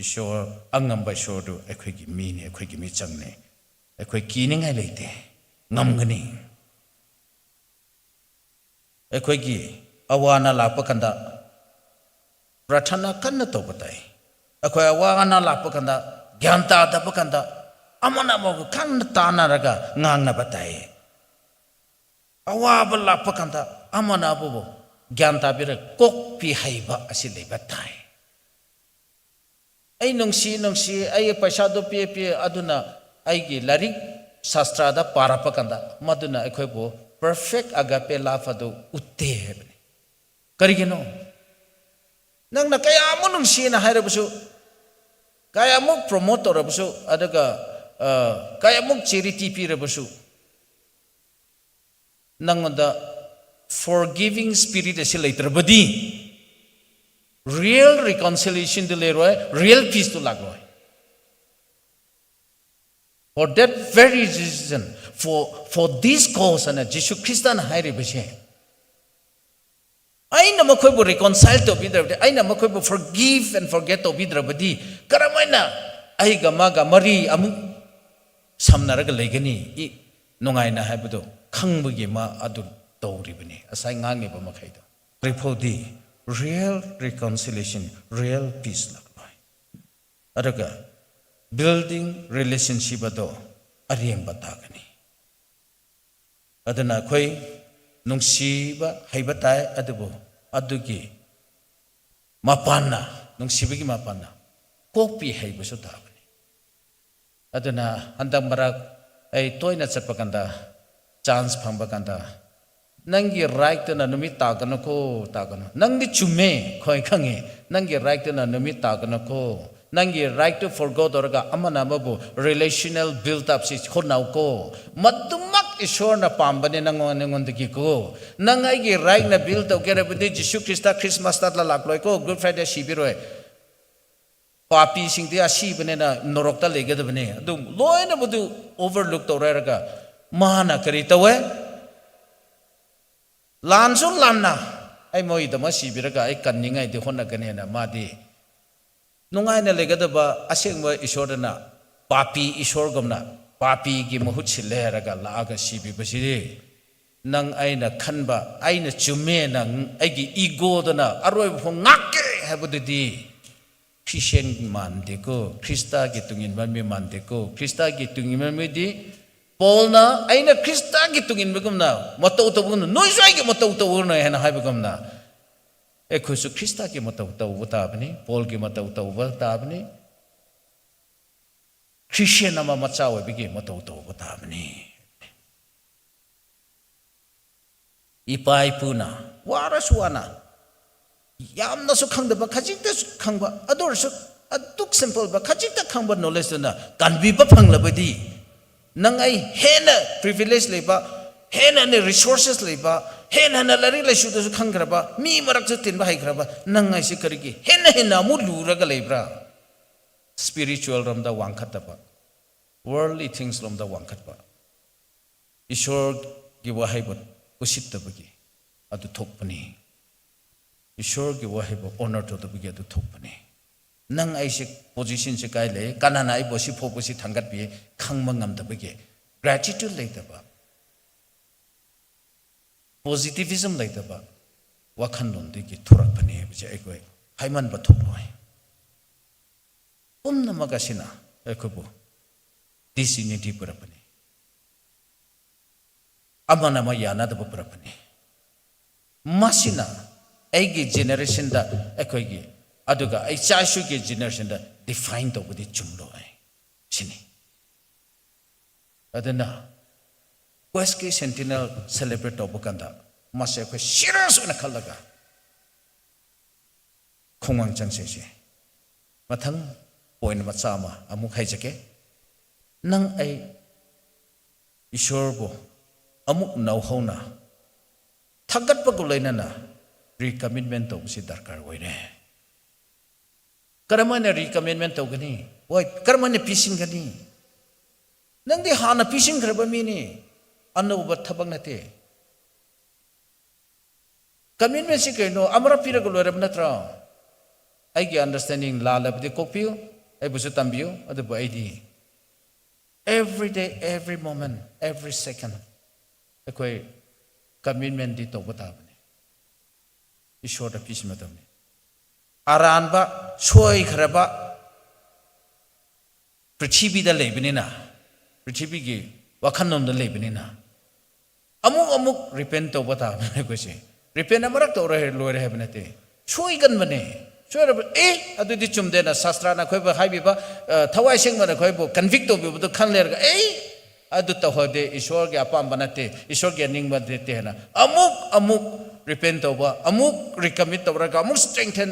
ishor angam ba shor do ekhoi gi mi ne ekhoi gi mi changne ekhoi ki ni ngai leite ngam gani ekhoi gi awana la pakanda prathana kanna to batai akhoi awana la pakanda gyanta da pakanda amana mo kan ta na raga ngang na batai awa ba la pakanda amana bo gyanta bir kok pi haiba asi le batai ai nongsi ai paisa do pe aduna ai gi larik shastra da parapakanda maduna ekhoi bo perfect agape love adu utte hebne karigeno nangna kaya mo nongsi na hairabusu kaya mo promote rabusu adaga kaya mo charity pi rabusu nangonda forgiving spirit asi leitrabadi real reconciliation to leroy real peace to lagroy for that very reason for this cause and Jesus Christ and hairi bishe aina makhoi bo reconcile to bidrabdi aina makhoi bo forgive and forget to bidrabdi karamaina ai ga maga mari amu samnaraga legani I nongai na haibdo khangbugi ma adu tawribani asai ngangi ba makhaido ripodi real reconciliation real peace lagnoi adaga building relationship ado ariem batagani adana khoi nungsiba haibatai adubo adugi mapana nungsibigi mapana kokpi haibasu tabani adana handang marak ai toina chapakanda chance phambakanda nangi right na numi tagana ko tagana nangi chume khoi khange nangi right na numi tagana ko nangi right to forgo dorga amana mabu relational build up si khonau ko madumak ishorna pambane nangon ko nangai gi right na build to gere budi Jesus Christ Christmas ta lakloi ko Good Friday shibiroi papi singti asi bane na norokta legedabane adum loina budu overlook to raga mana kari tawe lansu lanna ai moi dama sibiraga ai kanningai de honna gane na madi nungai na legadaba asengba ishorna papi ishor gomna papi gi mahut sile raga laaga sibi basiri nang aina khanba aina chume na ai gi ego dana aroi pho ngakke habudidi Christian mande ko Krista gi tungin mami mande ko Krista gi tungin mami di Paul na aina Krista gi tungin bagumna matau tabun noi sai gi matau tawur na hena hai bagumna ekhusu Krista gi matau taw butabni Paul gi matau taw butabni Christian nama macha we bigi matau taw butabni ipai puna waraswana yamna su khangdaba khajikta khangba ador su aduk simple ba khajikta khangba knowledge na kanbi ba phanglabadi nangai hena privilege leba hena ne resources leba hena na lari la shu su khangraba mi marak chu tin ba hai graba nangai si karigi hena mu luraga lebra spiritual ram da wangkhataba worldly things ram da wangkhatba ishor gi wahai ba usittabagi adu thokpani ishor gi wahai ba honor to tabagi adu thokpani nang ai se position se kai le kanana ai bosi phoposi thangat bi khangma ngam tabagi gratitude leitaba positivism leitaba wakhan non de ki thorak phane bje ai koi haiman ba thok noi pumna magasina ꯑꯩꯈꯣꯏꯕꯨ disunity ꯄꯨꯔꯛꯄꯅꯤ ꯑꯃꯅ ꯑꯃ ꯌꯥꯅꯗꯕ ꯄꯨꯔꯛꯄꯅꯤ ꯃꯁꯤꯅ ꯑꯩꯒꯤ ꯖꯦꯅꯦꯔꯦꯁꯟꯗ ꯑꯩꯈꯣꯏꯒꯤ ꯑꯗꯨꯒ ꯑꯩ ꯏꯆꯥ ꯏꯁꯨꯒꯤ ꯖꯦꯅꯦꯔꯦꯁꯟꯗ define ꯇꯧꯕꯗꯤ ꯆꯨꯝꯂꯣꯏ ꯁꯤꯅꯤ ꯑꯗꯨꯅ ꯀ꯭ꯋꯦꯁꯀꯤ ꯁꯦꯟꯇꯤꯅꯦꯜ ꯁꯦꯂꯦꯕ꯭ꯔꯦꯠ ꯇꯧꯕ ꯀꯥꯟꯗ ꯃꯁꯤ ꯑꯩꯈꯣꯏ ꯁꯤꯔꯤꯌꯁ ꯑꯣꯏꯅ ꯈꯜꯂꯒ ꯈꯣꯡꯋꯥꯡ ꯆꯪꯁꯦꯁꯦ ꯃꯊꯪ ꯄꯣꯏꯟ ꯃꯆꯥ ꯑꯃ ꯑꯃꯨꯛ ꯍꯥꯏꯖꯒꯦ ꯅꯪ ꯑꯩ ꯏꯁꯣꯔꯕꯨ ꯑꯃꯨꯛ ꯅꯧꯍꯧꯅ ꯊꯥꯒꯠꯄꯒ ꯂꯣꯏꯅꯅ ꯔꯤꯀꯃꯤꯠꯃꯦꯟ ꯇꯧꯕꯁꯤ ꯗꯔꯀꯥꯔ ꯑꯣꯏꯔꯦ ꯀꯔꯝꯍꯥꯏꯅ ꯔꯤꯀꯃꯤꯠꯃꯦꯟ ꯇꯧꯒꯅꯤ ꯍꯣꯏ ꯀꯔꯝꯍꯥꯏꯅ ꯄꯤꯁꯤꯟꯒꯅꯤ ꯅꯪꯗꯤ ꯍꯥꯟꯅ ꯄꯤꯁꯤꯟꯈ꯭ꯔꯕ ꯃꯤꯅꯤ ꯑꯅꯧꯕ ꯊꯕꯛ ꯅꯠꯇꯦ ꯀꯃꯤꯠꯃꯦꯟꯁꯤ ꯀꯩꯅꯣ ꯑꯃꯔꯛ ꯄꯤꯔꯒ ꯂꯣꯏꯔꯕ ꯅꯠꯇ꯭ꯔꯣ ꯑꯩꯒꯤ ꯑꯟꯗꯔꯁꯇꯦꯟꯗꯤꯡ ꯂꯥꯜꯂꯕꯗꯤ ꯀꯣꯛꯄꯤꯌꯨ ꯑꯩꯕꯨꯁꯨ ꯇꯝꯕꯤꯌꯨ ꯑꯗꯨꯕꯨ ꯑꯩꯗꯤ every day every moment every second ꯑꯩꯈꯣꯏ ꯀꯃꯤꯠꯃꯦꯟꯗꯤ ꯇꯧꯕ ꯇꯥꯕꯅꯤ ꯏꯁꯣꯔꯗ ꯄꯤꯁꯤꯟꯒꯗꯕꯅꯤ ꯑꯔꯥꯟꯕ ꯁꯣꯏꯈ꯭ꯔꯕ ꯄ꯭ꯔꯤꯊꯤꯕꯤꯗ ꯂꯩꯕꯅꯤꯅ ꯄ꯭ꯔꯤꯊꯤꯕꯤꯒꯤ ꯋꯥꯈꯜꯂꯣꯟꯗ ꯂꯩꯕꯅꯤꯅ ꯑꯃꯨꯛ ꯔꯤꯄꯦꯟ ꯇꯧꯕ ꯇꯥꯕꯅꯤ ꯑꯩꯈꯣꯏꯁꯦ ꯔꯤꯄꯦꯟ ꯑꯃꯔꯛ ꯇꯧꯔ ꯂꯣꯏꯔꯦ ꯍꯥꯏꯕ ꯅꯠꯇꯦ ꯁꯣꯏꯒꯟꯕꯅꯦ ꯁꯣꯏꯔꯕ ꯑꯗꯨꯗꯤ ꯆꯨꯝꯗꯦꯅ ꯁꯥꯁꯇ꯭ꯔꯅ ꯑꯩꯈꯣꯏꯕꯨ ꯍꯥꯏꯕꯤꯕ ꯊꯋꯥꯏ ꯁꯦꯡꯕꯅ ꯑꯩꯈꯣꯏꯕꯨ ꯀꯟꯚꯤꯛ ꯇꯧꯕꯤꯕꯗꯨ ꯈꯪ ꯂꯩꯔꯒ ꯑꯗꯨ ꯇꯧꯍꯧꯗꯦ ꯏꯁꯣꯔꯒꯤ ꯑꯄꯥꯝꯕ ꯅꯠꯇꯦ ꯏꯁꯣꯔꯒꯤ ꯑꯅꯤꯡꯕ ꯅꯠꯇꯦ ꯍꯥꯏꯅ ꯑꯃꯨꯛ ꯔꯤꯄꯦꯟ ꯇꯧꯕ ꯑꯃꯨꯛ ꯔꯤꯀꯃꯤꯠ ꯇꯧꯔꯒ ꯑꯃꯨꯛ ꯁ꯭ꯇꯔꯦꯡꯊꯟ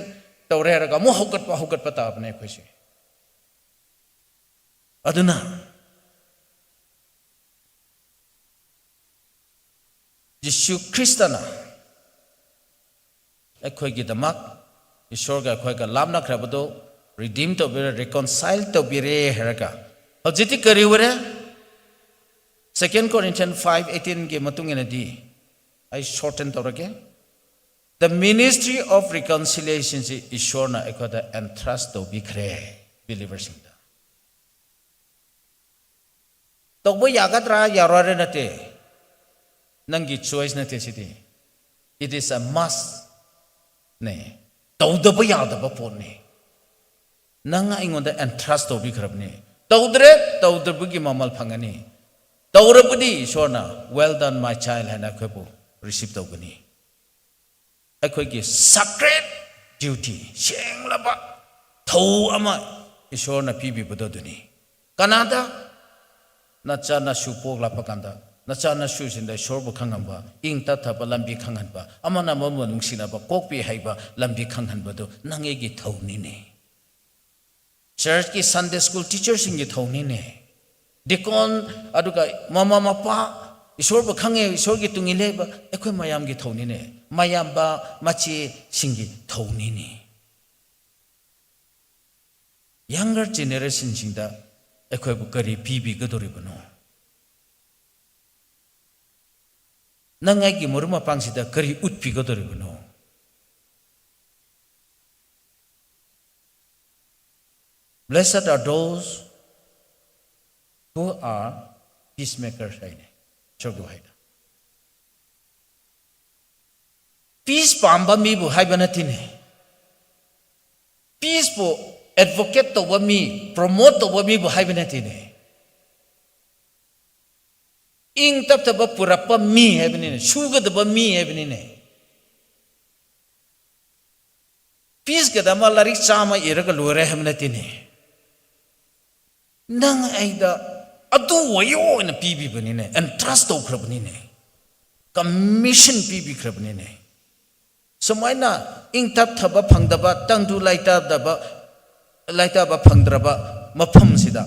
ꯇꯧꯔꯦ ꯍꯥꯏꯔꯒ ꯑꯃꯨꯛ ꯍꯧꯒꯠꯄ ꯇꯥꯕꯅꯦ ꯑꯩꯈꯣꯏꯁꯦ ꯑꯗꯨꯅ ꯌꯤꯁꯨ ꯈ꯭ꯔꯤꯁꯇꯅ ꯑꯩꯈꯣꯏꯒꯤꯗꯃꯛ ꯏꯁꯣꯔꯒ ꯑꯩꯈꯣꯏꯒ ꯂꯥꯞꯅꯈ꯭ꯔꯕꯗꯨ ꯔꯤꯗꯤꯝ ꯇꯧꯕꯤꯔꯦ ꯔꯤꯀꯣꯟꯁꯥꯏꯜ ꯇꯧꯕꯤꯔꯦ ꯍꯥꯏꯔꯒ ꯍꯧꯖꯤꯛꯇꯤ ꯀꯔꯤ ꯑꯣꯏꯔꯦ 2 Corinthians 5:18ꯒꯤ ꯃꯇꯨꯡ ꯏꯟꯅꯗꯤ ꯑꯩ ꯁꯣꯔꯇꯟ ꯇꯧꯔꯒꯦ The ministry of reconciliation is ꯏꯁꯣꯔꯅ ꯑꯩꯈꯣꯏꯗ ꯑꯦꯟꯊ꯭ꯔꯁ ꯇꯧꯕꯤꯈ꯭ꯔꯦ ꯕꯤꯂꯤꯚꯔꯁꯤꯡꯗ ꯇꯧꯕ ꯌꯥꯒꯗ꯭ꯔꯥ ꯌꯥꯔꯣꯏꯔ ꯅꯠꯇꯦ ꯅꯪꯒꯤ ꯆꯣꯏꯁ ꯅꯠꯇꯦ ꯁꯤꯗꯤ it is a must 네ꯇꯧꯗꯕ ꯌꯥꯗꯕ ꯄꯣꯠꯅꯤ ꯅꯪ ꯑꯩꯉꯣꯟꯗ ꯑꯦꯟꯊ꯭ꯔꯁ ꯇꯧꯕꯤꯈ꯭ꯔꯕꯅꯤ ꯇꯧꯗꯕꯒꯤ ꯃꯃꯜ ꯐꯪꯒꯅꯤ ꯇꯧꯔꯕꯗꯤ ꯏꯁꯣꯔꯅ well done my child ꯍꯥꯏꯅ ꯑꯩꯈꯣꯏꯕꯨ ꯔꯤꯁꯤꯞ ꯇꯧꯒꯅꯤ ꯑꯩꯈꯣꯏꯒꯤ sacred duty ꯁꯦꯡꯂꯕ ꯊꯧ ꯑꯃ ꯏꯁꯣꯔꯅ ꯄꯤꯕꯤꯕꯗꯣ ꯑꯗꯨꯅꯤ ꯀꯅꯥꯗ ꯅꯆꯥ ꯅꯁꯨ ꯄꯣꯛꯂꯛꯄ ꯀꯥꯟꯗ ꯅꯆꯥ ꯅꯁꯨꯁꯤꯡꯗ ꯏꯁꯣꯔꯕꯨ ꯈꯪꯍꯟꯕ ꯏꯪ ꯇꯞꯊꯕ ꯂꯝꯕꯤ ꯈꯪꯍꯟꯕ ꯑꯃꯅ ꯑꯃꯕꯨ ꯅꯨꯡꯁꯤꯅꯕ ꯀꯣꯛꯄꯤ ꯍꯩꯕ ꯂꯝꯕꯤ ꯈꯪꯍꯟꯕꯗꯨ ꯅꯪ ꯑꯩꯒꯤ ꯊꯧꯅꯤꯅꯦ ꯆꯔꯆꯀꯤ ꯁꯟꯗꯦ ꯁ꯭ꯀꯨꯜ ꯇꯤꯆꯔꯁꯤꯡꯒꯤ ꯊꯧꯅꯤꯅꯦ ꯗꯤꯀꯣꯟ ꯑꯗꯨꯒ ꯃꯃꯥ ꯃꯄꯥ ꯏꯁꯣꯔꯕꯨ ꯈꯪꯉꯦ ꯏꯁꯣꯔꯒꯤ ꯇꯨꯡ ꯏꯜꯂꯦꯕ ꯑꯩꯈꯣꯏ ꯃꯌꯥꯝꯒꯤ ꯊꯧꯅꯤꯅꯦ ꯃꯌꯥꯝꯕ ꯃꯆꯦꯁꯤꯡꯒꯤ ꯊꯧꯅꯤꯅꯦ ꯌꯪꯒꯔ ꯖꯦꯅꯦꯔꯦꯁꯟꯁꯤꯡꯗ ꯑꯩꯈꯣꯏꯕꯨ ꯀꯔꯤ ꯄꯤꯕꯤꯒꯗꯧꯔꯤꯕꯅꯣ ꯅꯪ ꯑꯩꯒꯤ ꯃꯔꯨꯞ ꯃꯄꯥꯡꯁꯤꯗ ꯀꯔꯤ ꯎꯠꯄꯤꯒꯗꯧꯔꯤꯕꯅꯣ Blessed are those who are peacemakers 하이네 저거 하이다 peace pamba mibu 하이바 나티네 peace po advocate tawba mi promote tawba mibu 하이바 나티네 ing taptaba purappa mi haibnine sugadaba mi haibnine peace gadama larik chama iraga lore hamnatine nang aida adu wayo na pibibnine and trust tawkrabnine commission pibikrabnine samaina ing tapthaba phangdaba tangdu laita ba phangdraba mafam sida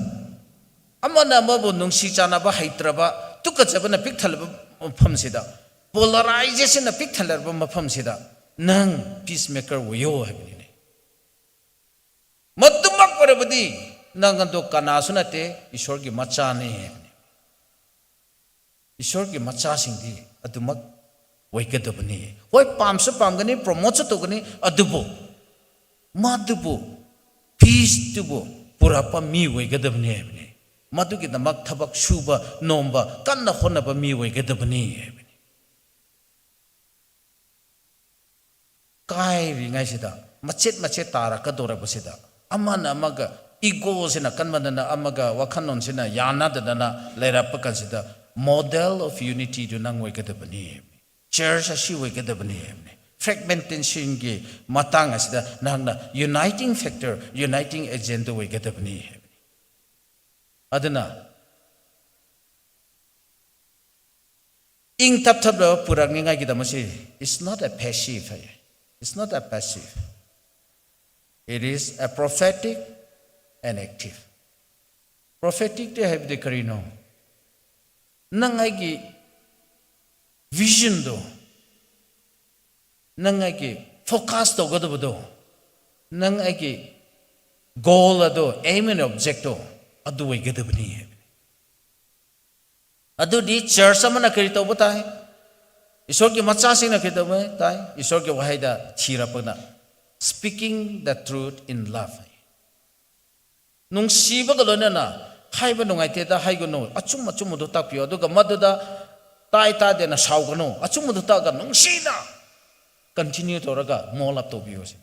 amana mabu nungsi chanaba haitraba tukachabana pikthalba mafam sida polarization na pikthalba mafam sida nang peacemaker wayo haibnine matumak parabadi nang ando kanasu nate ishorgi macha ne ishorgi macha singdi adumak waikadabani hoi pamsa pamgani promote togani adubo madubo peace dubo purapa mi waikadabani habni madugi damak thabak shuba nomba kanna honaba mi waikadabani habni kai ringai sida machet tara kadora basida amana amaga ego sina kanmadana amaga wakhanon sina yana dana lerap kansida model of unity do nang wekadabani church ashi wekadabani fragmentation ge matang asida nangna uniting factor uniting agent wekadabani adana ing tap tap lo purak ningai gidamasi it's not a passive it's not a passive it is a prophetic and active prophetic they have the karino nangai gi vision do nangai gi focus to godo do nangai gi goal do aim and object do adu we gedabni adu di church amana kari to butai isor ki macha sing na kari to tai isor ki wahai da chira pagna speaking the truth in love nung siba galona na haiba nungai te da haigo no achum achum do tak pio do ga madda tai ta de na sau ga no achum do ta ga nung si na continue to raga mol up to bio si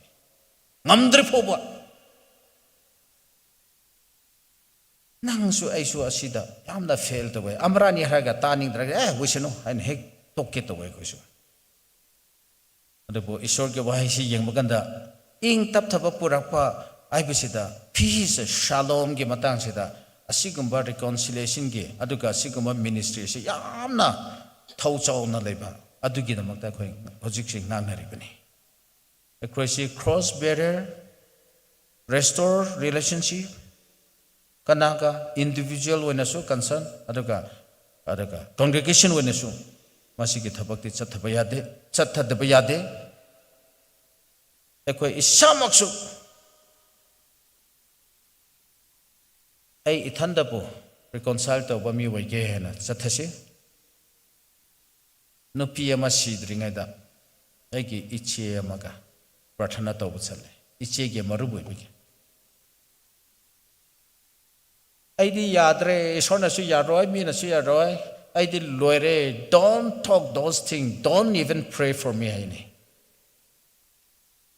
ngamdri phoba nang su ai su asida yamda fail to way amrani haraga taning draga wisno and hek tokke to way ko su adabo isor ke wahai si yeng maganda ing tap thapa purakpa ai bisida peace shalom ge matang sida asigumba reconciliation ge aduga asigumba ministry se yamna thau chau na leba adugi namakta khoi hojik sing nangnari bani across cross barrier restore relationship kanaga individual wenasu concern aduga congregation wenasu masigi thabakti chathaba yade ekoi isamaksu ai ithanda bo reconcile to bami wege hena chathase no pma sidringa da ai ki iche amaga prathana to buchale iche ge marubu bige ai di yadre sona su yaroi mi na su yaroi ai di loire don't talk those things don't even pray for me ai ni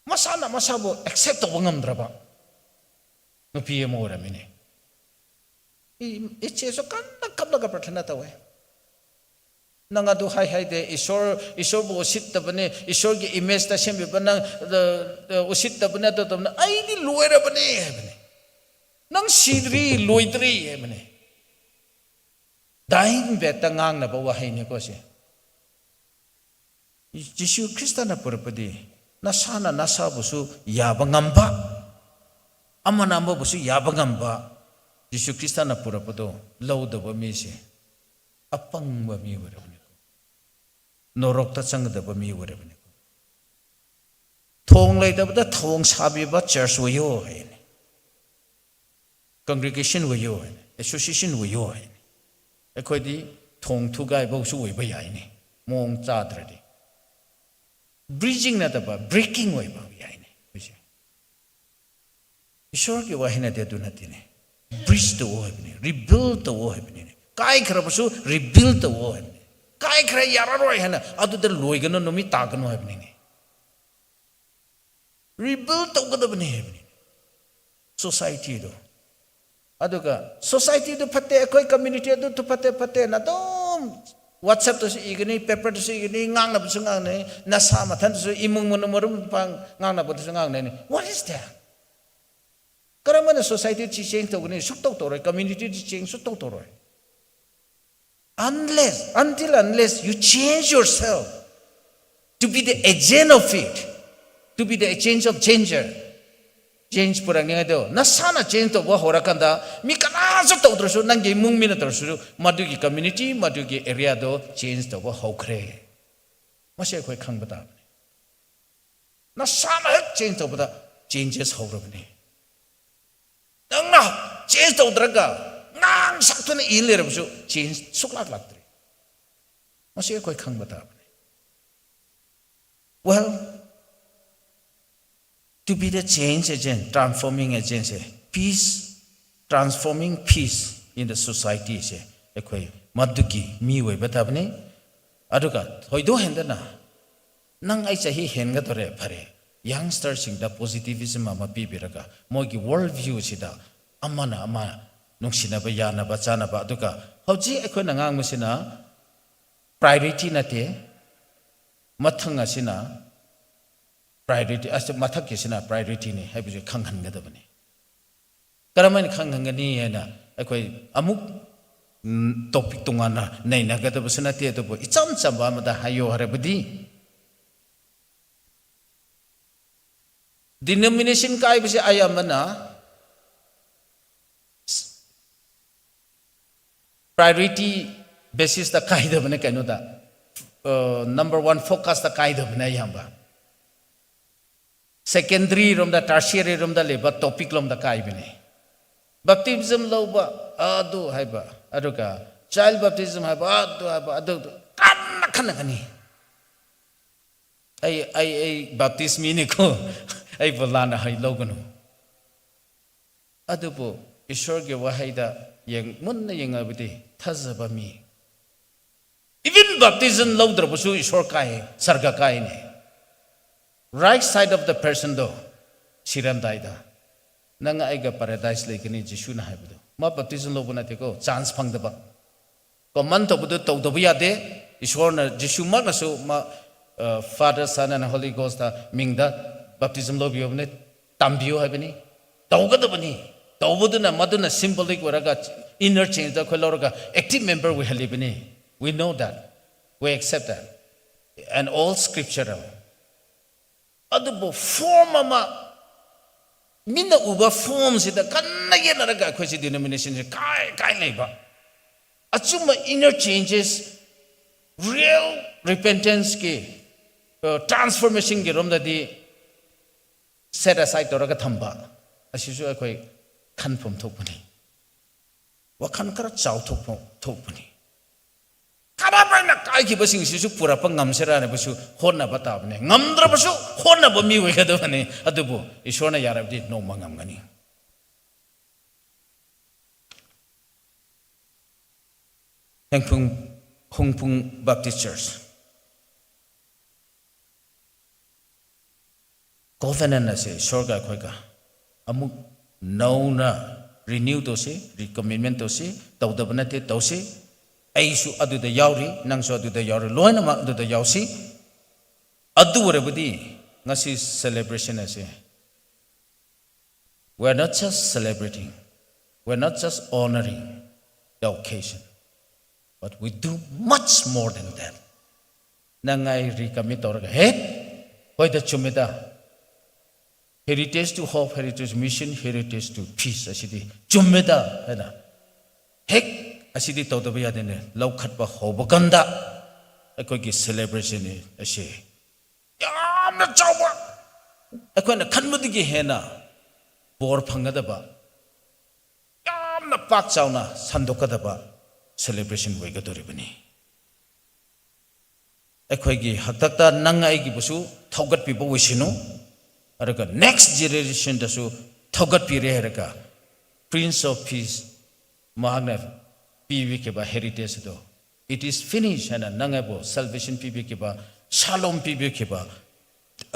masana masabo accept to ngamdraba no pma ora mine iche so kanna kapla ka prathana tawe nanga du hai de isor bo sit tabane isor ge image ta sembe bana usit tabane to tamna ai di loira bane bane nang sidri loidri bane dain beta ngang na ba wa hai ne ko se jisu kristana purpadi nasana nasa busu yabangamba amana mo busu yabangamba jisu kristana purapado lawdaba mi se apangba mi warabne ko norokta changdaba mi warabne ko thong leidabda thong sabi ba church wayo haine congregation wayo haine association wayo haine ekhodi thong thugai bo su wei ba yaine mong chadradi bridging na daba breaking wei ba yaine bise ishor ke wahina de du natine bridge the war rebuild the war kai khrabasu rebuild the war kai khra yararoi hana adu de loigano nomi tagano habni rebuild the gadabni habni society do aduga society do phatte koi community do to phatte na dom whatsapp to igni paper to igni ngang na busu ngang ne na sa mathan to imung monomorum pang ngang na busu ngang ne what is that karamana society chi change to gni suk tok to roi community chi change suk tok to roi unless you change yourself to be the agent of it to be the agent of change purang ngai do nasana change to wa horakanda mi kana so to dro so nangi mung mi na dro so madugi community madugi area do change to wa hokre mase khoi khang bata nasana change to bata changes horobni nangna change to draga nang saktuna ilerabusu change suklak laktre mase koi khang bata well to be the change agent transforming agent se peace transforming peace in the society se ekoi maduki mi wei bata bne aduga hoido hendana nang ai chahi henga tore phare youngsters sing da positivism ama pi biraga mogi world view sida amana ama nungsinaba yanaba chanaba aduka hauji akhona ngang masina priority nate mathang asina priority as mathak kisina priority ne haibje khanghan gadabani karaman khanghangani hena akhoi amuk topic tungana naina gadabasna te to icham chamba amada hayo harabadi denomination kai bise ayamana priority basis the kaida bane kano da number 1 focus the kaida bane yamba secondary rom da tertiary rom da leba topic lom da kai bane baptism loba adu haiba aduka child baptism haiba adu kan kani ai baptism ni ko ai bolana hai logano adupo ishwar ge wahaida yang munna yang abdi thazaba mi even baptism lodra busu ishwar kai sarga kai ne right side of the person do siram daida nang aiga paradise lekini jisu na haibudo ma baptism lobuna te ko chance phangdaba command to budu to dobu yade ishwar na jisu ma na so ma father son and holy ghost da mingda baptism lobiyo ne tambiyo habini tawgadabani tawbuduna maduna symbolic waraga inner change da kholoraga active member we halibini we know that we accept that and all scriptural adubo form ama minna uba form sida kanna yenaraga khosi denomination kai leba achuma inner changes real repentance ke transformation ke romda di set aside toraga thamba asisu akhoi khanphom thokpani wakhan kara chaw thokpani kara baina kai ki basing sisu pura pa ngamsera ne basu honna batabne ngamdra basu honna ba mi wegadabane adubu ishona yarabdi no mangamgani Hongpung Baptist Church covenant ase sorga khoika amuk nauna renew to se recommitment to se tawdabna te to se aisu adu da yauri nangso adu da yauri loina ma adu da yausi adu warabudi ngasi celebration ase we are not just celebrating we are not just honoring the occasion but we do much more than that nangai recommit orga he hoida chumeda heritage to hope, heritage mission, heritage to peace. Asidi chumeda hena hek asidi tawdabaya dene lawkhat ba hobakanda akoi ki celebration ni ase yamna chawba akoi na khanmudi gi hena bor phangada ba yamna pak chawna sandokada ba celebration wegadori bani akoi gi haktakta nangai gi busu thogat pi bo wisinu araga next generation dasu thogat pire heraga prince of peace mahagna pivi ke ba heritage do it is finished and nangabo salvation pivi ke ba shalom pivi ke ba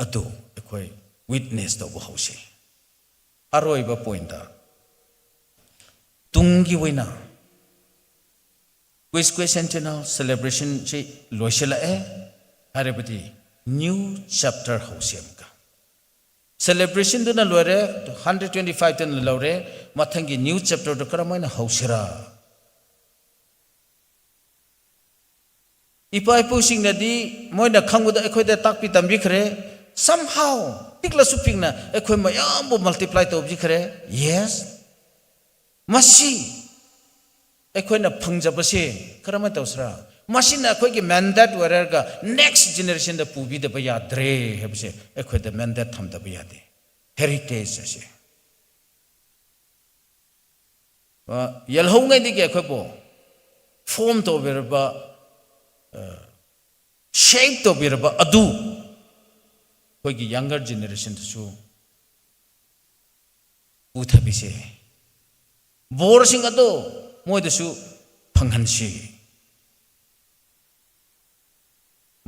adu ekoi witness do bo hause aroi ba point da tungi wina Quisquacentennial celebration chi loisela e haribati new chapter hause amka celebration duna lore 125 ten lore mathangi new chapter do karamaina hausira ipai posing nadi moina khangbuda ekhoida takpi tambi khre somehow pikla supingna ekhoi mayam bo multiply to bi khre yes masi ekhoina phangjabase karamai tawsra masina ekhoi ki mandate warerga next generation da pubi da ba yadre hebse ekhoi da mandate tham da ba yade heritage ase yalho ngai di ke ekhoi bo form to berba shape to berba adu ekhoi ki younger generation su uthabise bor sing ado moi da su phanghansi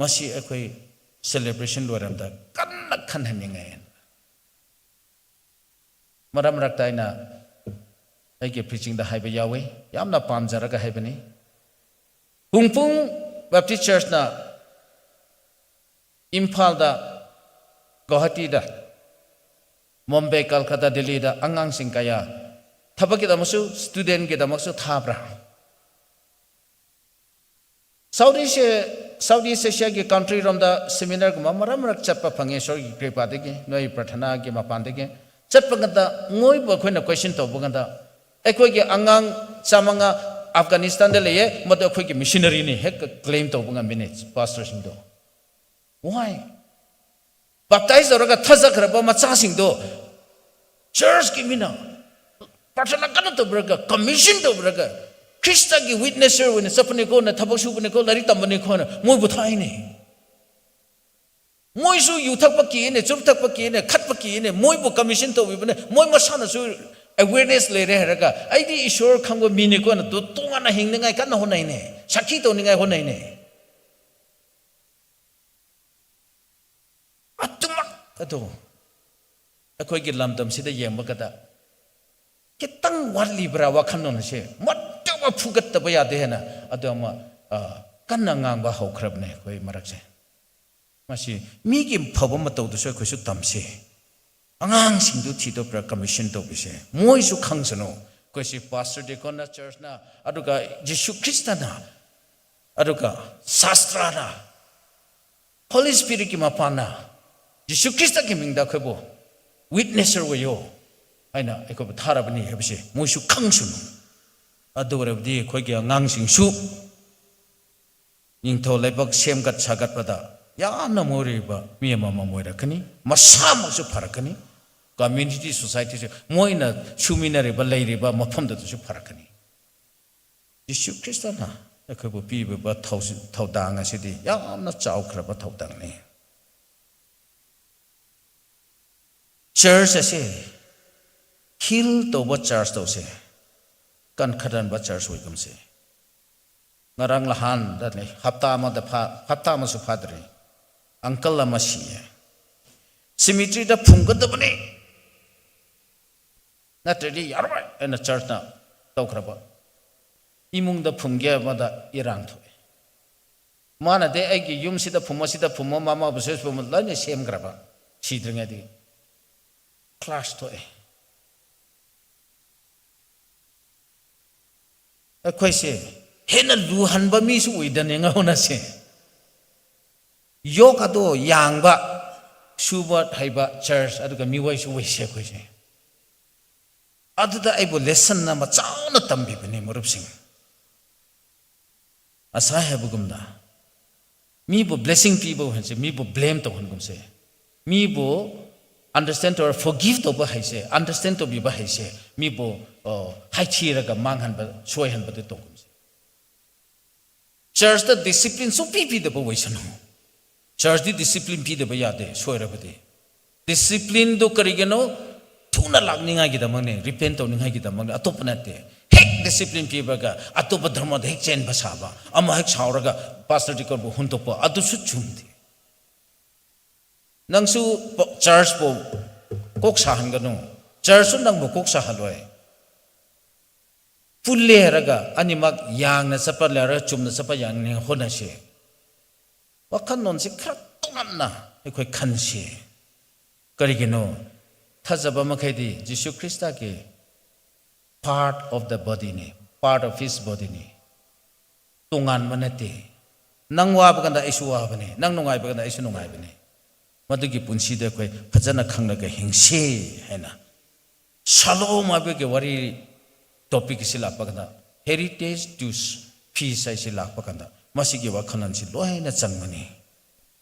masi ekoi celebration loramda kanna khanhaningai maram rakta ina ꯑꯩꯒꯤ ꯄ꯭ꯔꯤꯆꯤꯡꯗ ꯍꯥꯏꯕ ꯌꯥꯎꯏ ꯌꯥꯝꯅ ꯄꯥꯝꯖꯔꯒ ꯍꯥꯏꯕꯅꯤ ꯍꯨꯡꯄꯨꯡ Baptist ꯆꯔꯆꯅ ꯏꯝꯐꯥꯜꯗ ꯒꯨꯋꯥꯍꯥꯇꯤꯗ ꯃꯨꯝꯕꯥꯏ ꯀꯜꯀꯇꯥ ꯗꯦꯜꯂꯤꯗ ꯑꯉꯥꯡꯁꯤꯡ ꯀꯌꯥ ꯊꯕꯛꯀꯤꯗꯃꯛꯁꯨ ꯁ꯭ꯇꯨꯗꯦꯟꯠꯀꯤꯗꯃꯛꯁꯨ ꯊꯥꯕ꯭ꯔꯥ South East Asia country romda seminar guma marak chappa phange sorgi kripadagi noi prathana gi mapandagi chappa ganda ngoi bo khoina question to buganda ekoi gi angang chamanga Afghanistan de leye mado khoi gi missionary ni hek claim to bunga minutes pastor sing do why baptize oraga thaja khraba macha sing do church gi mina prathana kana to braga commission to braga Krista ki witnesser when sapne ko na thabak su ne ko lari tamne ko na moi buthai ne moi su yu thak pa ki ne chup thak pa ki ne khat pa ki ne moi bu commission to bi ne moi ma sa na su awareness le re ra ka ai di ishwar kham go mi ne ko na to nga na hing ne ngai kan na ho nai ne sakhi to ni ngai ho nai ne atuma ato akoi gi lam tam si da yem ba ka da kitang warli bra wa khan no na se fugat ta baya de na adama kanna ngang ba ho khrab ne koi marak se masi mi gi phobam to du so ko su tam se angang sing du thi do pra commission to bi se moi su khang sano ko si pastor de kona church na aduga Jesus Christ na aduga shastra na Holy Spirit ki mapana Jesus Christ ki mingda khobo witnesser wo yo aina eko tharabani hebse moi su khang sunu adorabdi khoigi angangsing su ningtho lebak semgat sagat pada yamna moriba mi mama moirakani masa masu pharakani community society se moina suminare ba leiriba mafam da su pharakani Jesus Christ na ekhobo pi ba thaudang asidi yamna chaukhra ba thaudang ne church ase heal to ba church to se kan khadan ba church hoi kam se ngarang lahan da ne hafta ma su phadre uncle la masi cemetery da phungga da bane na tedi yarwa en church na tawkhraba imung da phungge ma da irang thoi mana de ai gi yum si da phumma mama buses phum la ne sem graba sidringa di class thoi akhoi se hena luhan ba mi su uidan nga hona se yoga do yangba suba haiba church aduga mi wai su wai se khoi se aduda ai bo lesson na ma chauna tambi bane murup sing asa hai bugumda mi bo blessing people han se mi bo blame to han gum se mi bo understand or forgive to ba hai se understand to bi ba hai se mi bo hai chi ra ga mang han ba soi han ba de to kum se church the discipline so pi de ba wai san church the discipline pi de ba ya de soi ra ba de discipline do kari ge no thuna lag ni nga gi da mang ne repent to ni nga gi da mang atop na te hek discipline pi ba ga atop dharma de hek chen ba sa ba ama hek saw ra ga pastor dikor bo hun to pa adu su chum de nangsu church po kok sahan ganu church nang bo kok sahaloi pulle raga animak yang na sapa lara chum na sapa yang ne hona se wakhan non se khat tongan na ekoi khan se kari gino thajaba makhai di Jesus Christ ke part of the body ne part of his body ne tongan manate nang wa ba ganda isu wa bane nang nungai ba ganda isu nungai bane madugi punsi de koi phajana khangna ga hingse haina shalom abe ke wari topic sila pagna heritage to peace ai sila pagna masigi wa khanan si loina changmani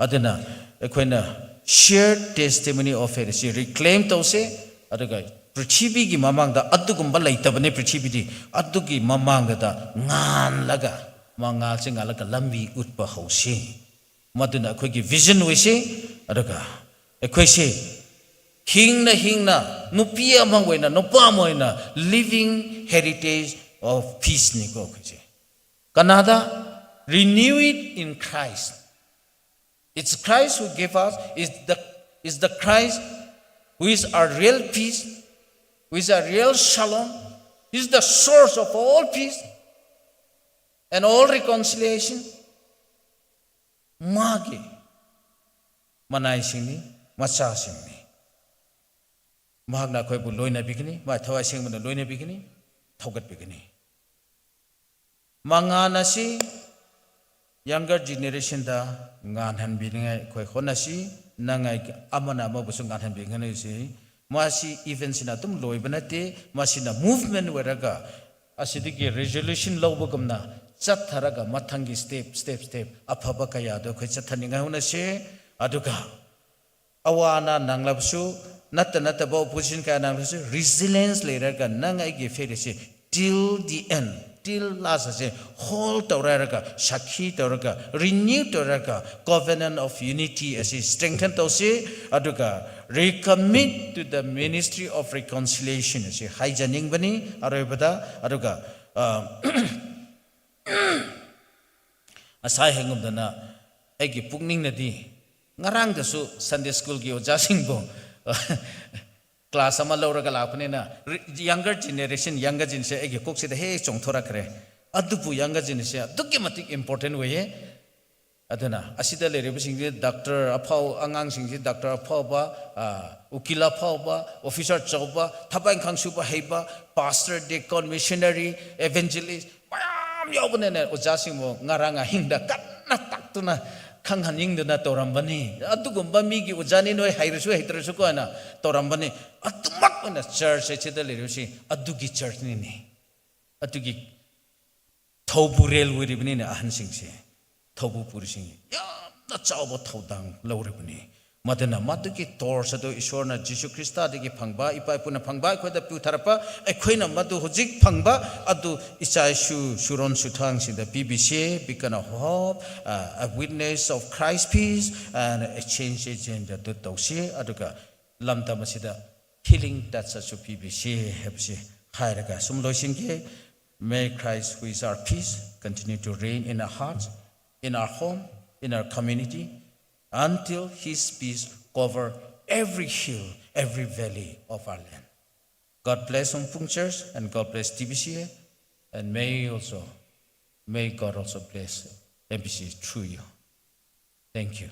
adena ekoina shared testimony of heresy reclaim to se adaga prithvi gi mamang da adugum ba leitabane prithvi di adugi mamang da ngan laga mangal chingal ka lambi utpa hause maduna khoi gi vision we se adaga ekhoi se hingna nupi amang we na nupa moi na living heritage of peace ni ko khoi Canada renew it in Christ. It's Christ who gave us is the Christ who is our real peace, who is our real shalom, He's the source of all peace and all reconciliation. Magi manai singni macha singni. Mahagna koi bu loina bikini, ma thawai sing mana loina bikini, thogat bikini. Mangana si younger generation da ngan han bilingai koi khonasi nangai amana ma busung ngan han bilingai si masi events na tum loi banate masi na movement weraga asidiki resolution lawbagamna chat tharaga mathangi step aphaba kaya do khoi chathaninga hunase aduga awana nanglabsu natta ba opposition ka nanglabsu resilience leraga nangai ge ferese till the end till last say whole tauraga shakhi tauraga renew tauraga covenant of unity as is strengthen to say aduga recommit to the ministry of reconciliation as hijacking bani arabada aduga asai hengum dana egi pukning nadi ngarang da su Sunday school gi oja singbo class ama lauraga lapne na younger generation egi kokse da he chongthora kare adupu younger generation dukki matik important way aduna asida lere bising doctor aphau angang sing doctor aphau ba ukila aphau ba officer chauba thabang khangsu ba heiba pastor deacon missionary evangelist bayam yobne ne oja singbo ngaranga hingda kanna taktuna khanghaningduna torambani adugumba migi ujani noi hairisu heitrasu ko na torambani atumak na church echida lerusi adugi church ni adugi thobu rel wiribni na ahan singse thobu purising yamna chawbo thodang lawribni madana madugi torsado ishorna jisu krista digi phangba ipai puna phangba khoida pu tharapa ekhoina madu hojik phangba adu isai suron suthang sinda bbc become a hope a witness of Christ peace and a change agent to tawsi aduga lamta masida healing that's a bbc hebsi khairaga sumloisingke may Christ who is our peace continue to reign in our hearts, in our home, in our community until his peace cover every hill, every valley of our land. God bless Umpung Church and God bless TBCA and may God also bless MBC through you. Thank you.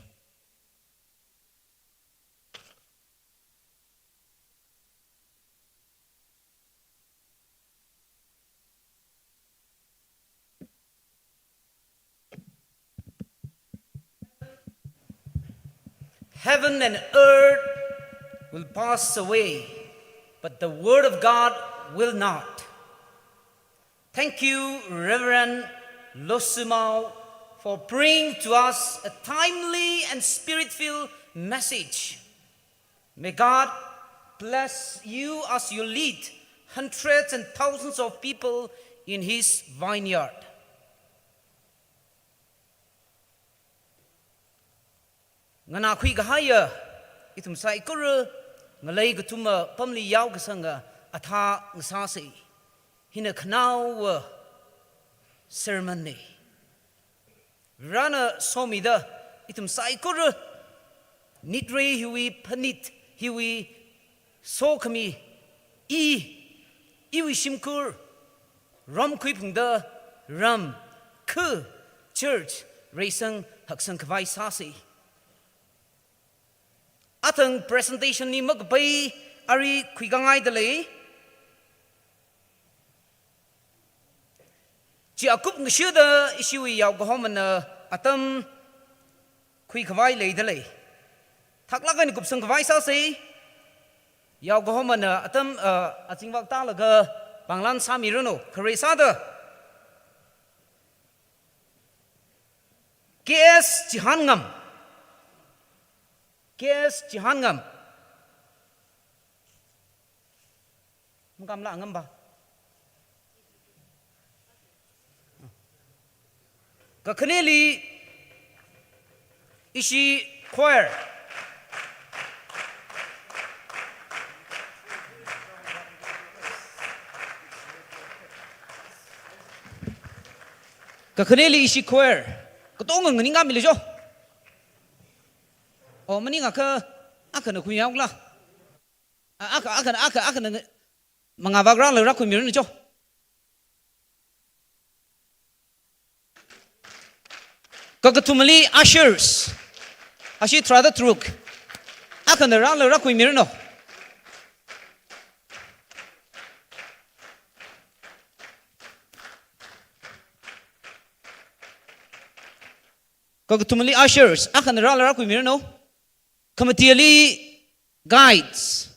Heaven and earth will pass away, but the word of God will not. Thank you, Reverend Losumau, for bringing to us a timely and spirit-filled message. May God bless you as you lead hundreds and thousands of people in His vineyard. Ngana khui ga haya itum sai kur ngalai ga tuma pamli yaw ga sanga atha ngsa se hina khnaw ceremony rana somida itum sai kur nitre hiwi phanit hiwi sokami iwi shimkur ram khui phungda ram khu church raisang haksang khwai sa se atang presentation ni magbai ari khuigangai dale chi akup ngshida ishui yaw gohomana atam khui khwai le dale thakla ni kupsang khwai sa se yaw gohomana atam achingwak ta laga banglan samiruno kharesa da KS Jihangam KS Jihangam Mungam la ngam ba Kakhneli Ishi Choir Kakhneli Ishi Choir Katong ngani ngam milijo Oh mani ngaka akan aku yang lah akan mengapa orang lerak kumirin itu Kagatumali ushers. Ashi trada truk. Akan ral rakui mirno. Kagatumali ushers. Akan ral rakui mirno. Kamatiali guides.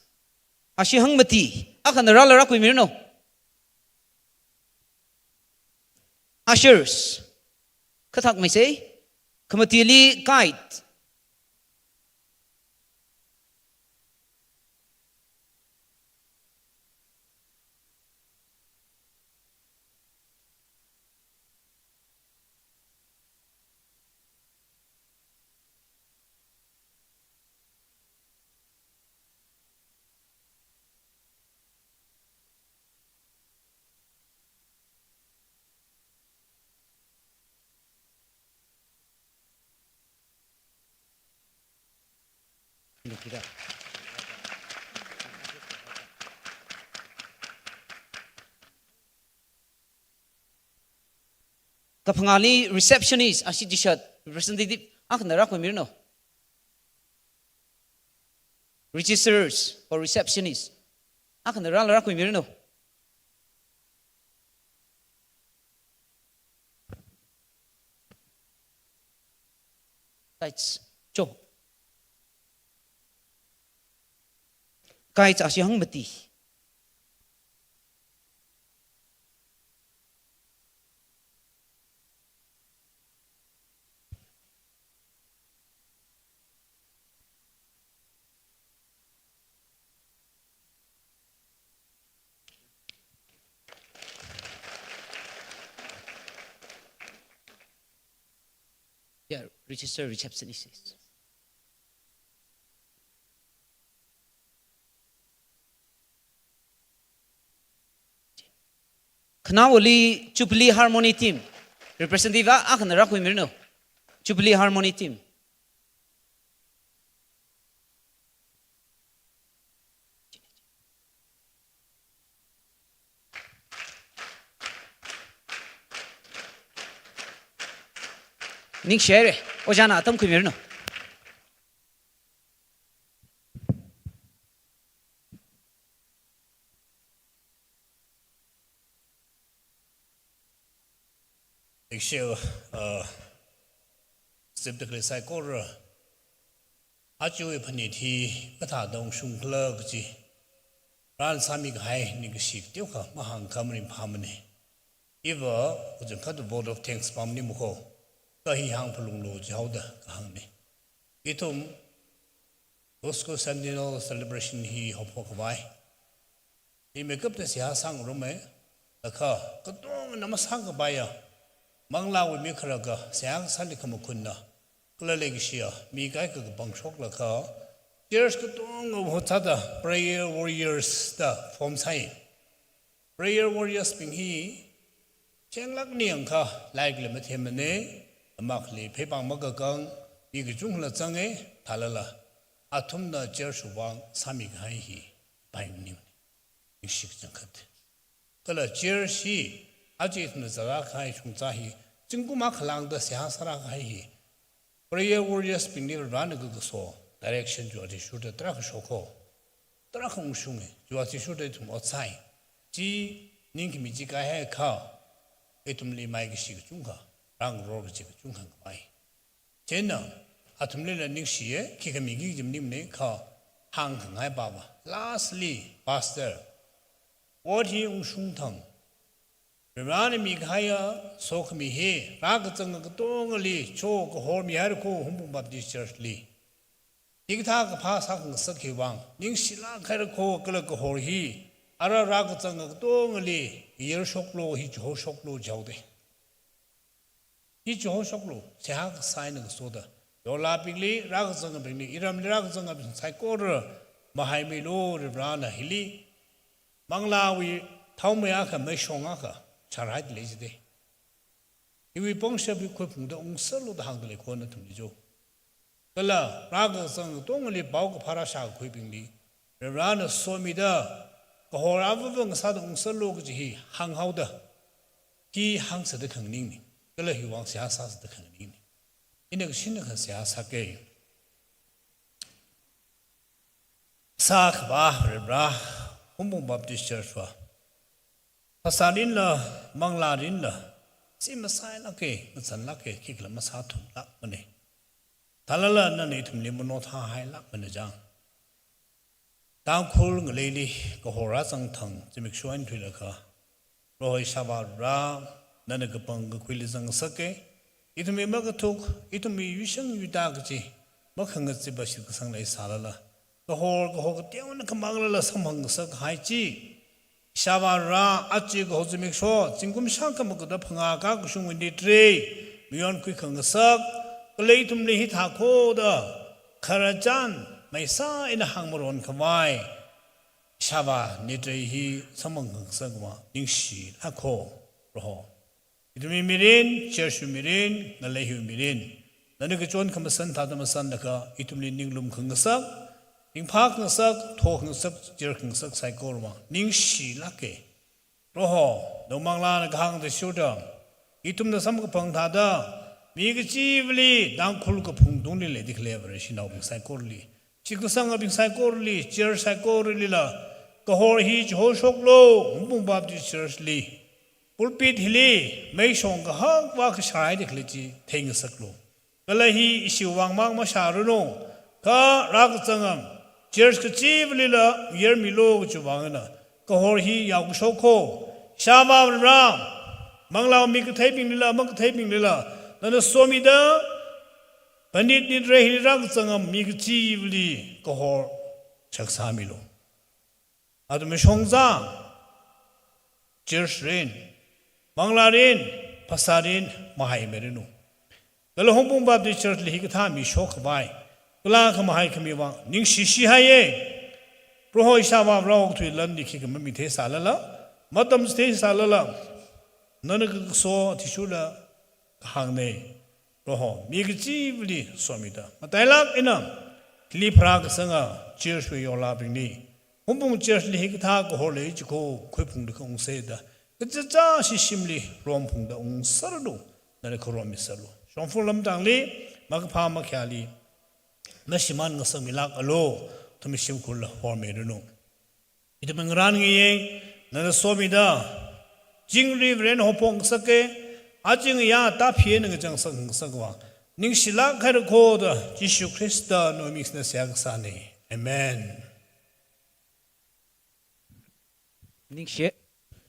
Ashi hangmati. Akan ral rakui mirno. Ushers. Katak may say. Kamatili guide. Kapangali receptionist ashi dishat representative akan rakui mirno. Registrars or receptionists akan ral rakui mirno. Guides. Cho. Guides ashi hangmati. Yeah, register receptionist. Kanawali Jubilee Harmony Team. Representative akan rakui mirno. Jubilee Harmony Team. Ning share. Ojana atam kui mirno. Excel simply cycle Achu Paniti, Patadong Shung Clergy, Ran Samik High Nigashik Duka, Mahang coming in harmony. Eva was a cut the board of thanks from Nimuko, Kahi Hang Pulungo, Jauda, Kahani. Itum Bosco Sentinel celebration he hopokawai. He make up the Siasang Rome, the car, Katong Namasanga Baya. Mangla with Mikaraga, Siang Salikamukuna, Kulalegishia, Mikaika Bangshok Laka, There's Kutong of Hotada, prayer warriors, the form sign. Prayer warriors being he, Chang Lak Nianka, like Limitemane, a Makli, Pepang Magagang, Bigajungla Zange, Talala, Atumna Jershuang, Samik Hai, by Nim, Shikjankat. Kala Jershi. Ajit Nazarakai from Zahi, Jingumaklang the Siasarakai. Prayer warriors being near Ranagu so, direction to a shoot a track shoko. Trakung Shungi, you are to shoot it from outside. G. Ninkimijika hair cow. Etumli Maigishik Junga, Rang Robert Junga Mai. Jenna, Atumlila Nixie, Kikamigi Nimne cow, Hang Hai Baba. Lastly, Pastor, what he Shung Tang. Rani Mikaya, soak me here, Ragatang Tongali, choke, hold me Harko, Humbu Baptist Church Lee. Tiktak pass Hakan Saki Wang, Ning Shila Karako, Kalako he, Ara Ragatang Tongali, Yer Shoklo, he Joe Shoklo Jode. He Joe Shoklo, Sahak sign of soda. Your lapingly, Ragatang bring Iram Ragatang of Psychoder, Mahaimilo, Rana Hilly, Mangla, we Taumayaka, Meshongaka. Charad lazy day. If we bong shall be equipped the unsolo the hungry corner to the Joe. Gala, Raga sang tongly bog parasha equippingly. The runner saw me there. The whole other sudden unsolo he hung howder. He hangs at the canning. Gala he wants Yasas the canning. 이nek 신의 sia sake sakba rebra humbung baptist church wa pasarin la manglarin la si masai la ke masan la ke kikla masa thum la mane talala na ne thum le mono tha hai la mane jang tang khul ngaleli ko hora sang thang chimik shuan thui la kha roi saba ra nana ka pang ka khwili sang sake itumi ma ka thuk itumi yusang yuda ka chi ma khang ga chi ba shi ka sang lai sala la ko hor ka tiaw na ka mang la samang sak hai chi saba ra achi ko chimik sho chingkum sang ka ma ka da phanga ka ku sung ni tre miyon khui khang ga sak klei tum le hi tha kho da kharajan mai sa ina hang maron khamai shaba ni tre hi samang sak ma ning shi a kho ro itumi mirin chershu mirin ngalehu mirin nani ka chon khamasan tha da masan da ka itumli ninglum khang sak ning phak ng sak tho ng sak cher ng sak sai kor ma ning shi la ke ro ho no mang la na khang da shu da itum da sam ka phang tha da mi ga chi vli dang khul ka phung dung ni le dikhle ba shi naw bi sai kor li chi ka sang bi sai kor li cher sai kor li la ka hor hi ho shok lo bung bab di church li pulpit hili mai song ka hak wa ka shai dikhle chi theng sak lo kala hi isi wang mang ma sha ru no ka ra ka changam church ka chi vli la yer mi lo chu wang na ka hor hi ya ku shok kho sha ba ram mang lao mi ka thai ping li la ma ka thai ping li la na so mi da pandit ni re hi ra ka changam mi ka chi vli ka hor chak sa mi lo adu me shong za church rin manglarin pasarin mahai merinu kala hombung bab di church li ka tha mi shok bai kala ka mahai khami wa ning shi shi ha ye pro ho sha ba ro thu lan ni khi ka mi the sa la la matam ste sa la la nan ka so ti shu la hang ne pro ho mi ka ji li so mi da matai la ina li phra ka sanga church yo la bing ni hombung church li ka tha ko ho le chi ko khoi phung de kong se da 그저 시심리 롬풍다 웅서로 나를 걸어미 서로 정풀람 당리 막파마 캬리 나시만 것서 밀락 알로 투미심 콜라 호메르노 이드명란게 나는 소미다 징리브렌 호퐁 서게 아징야 다 피에는 그 정성 서고 닝실락 가르 고다 지슈 크리스타 노믹스나 시작사네 아멘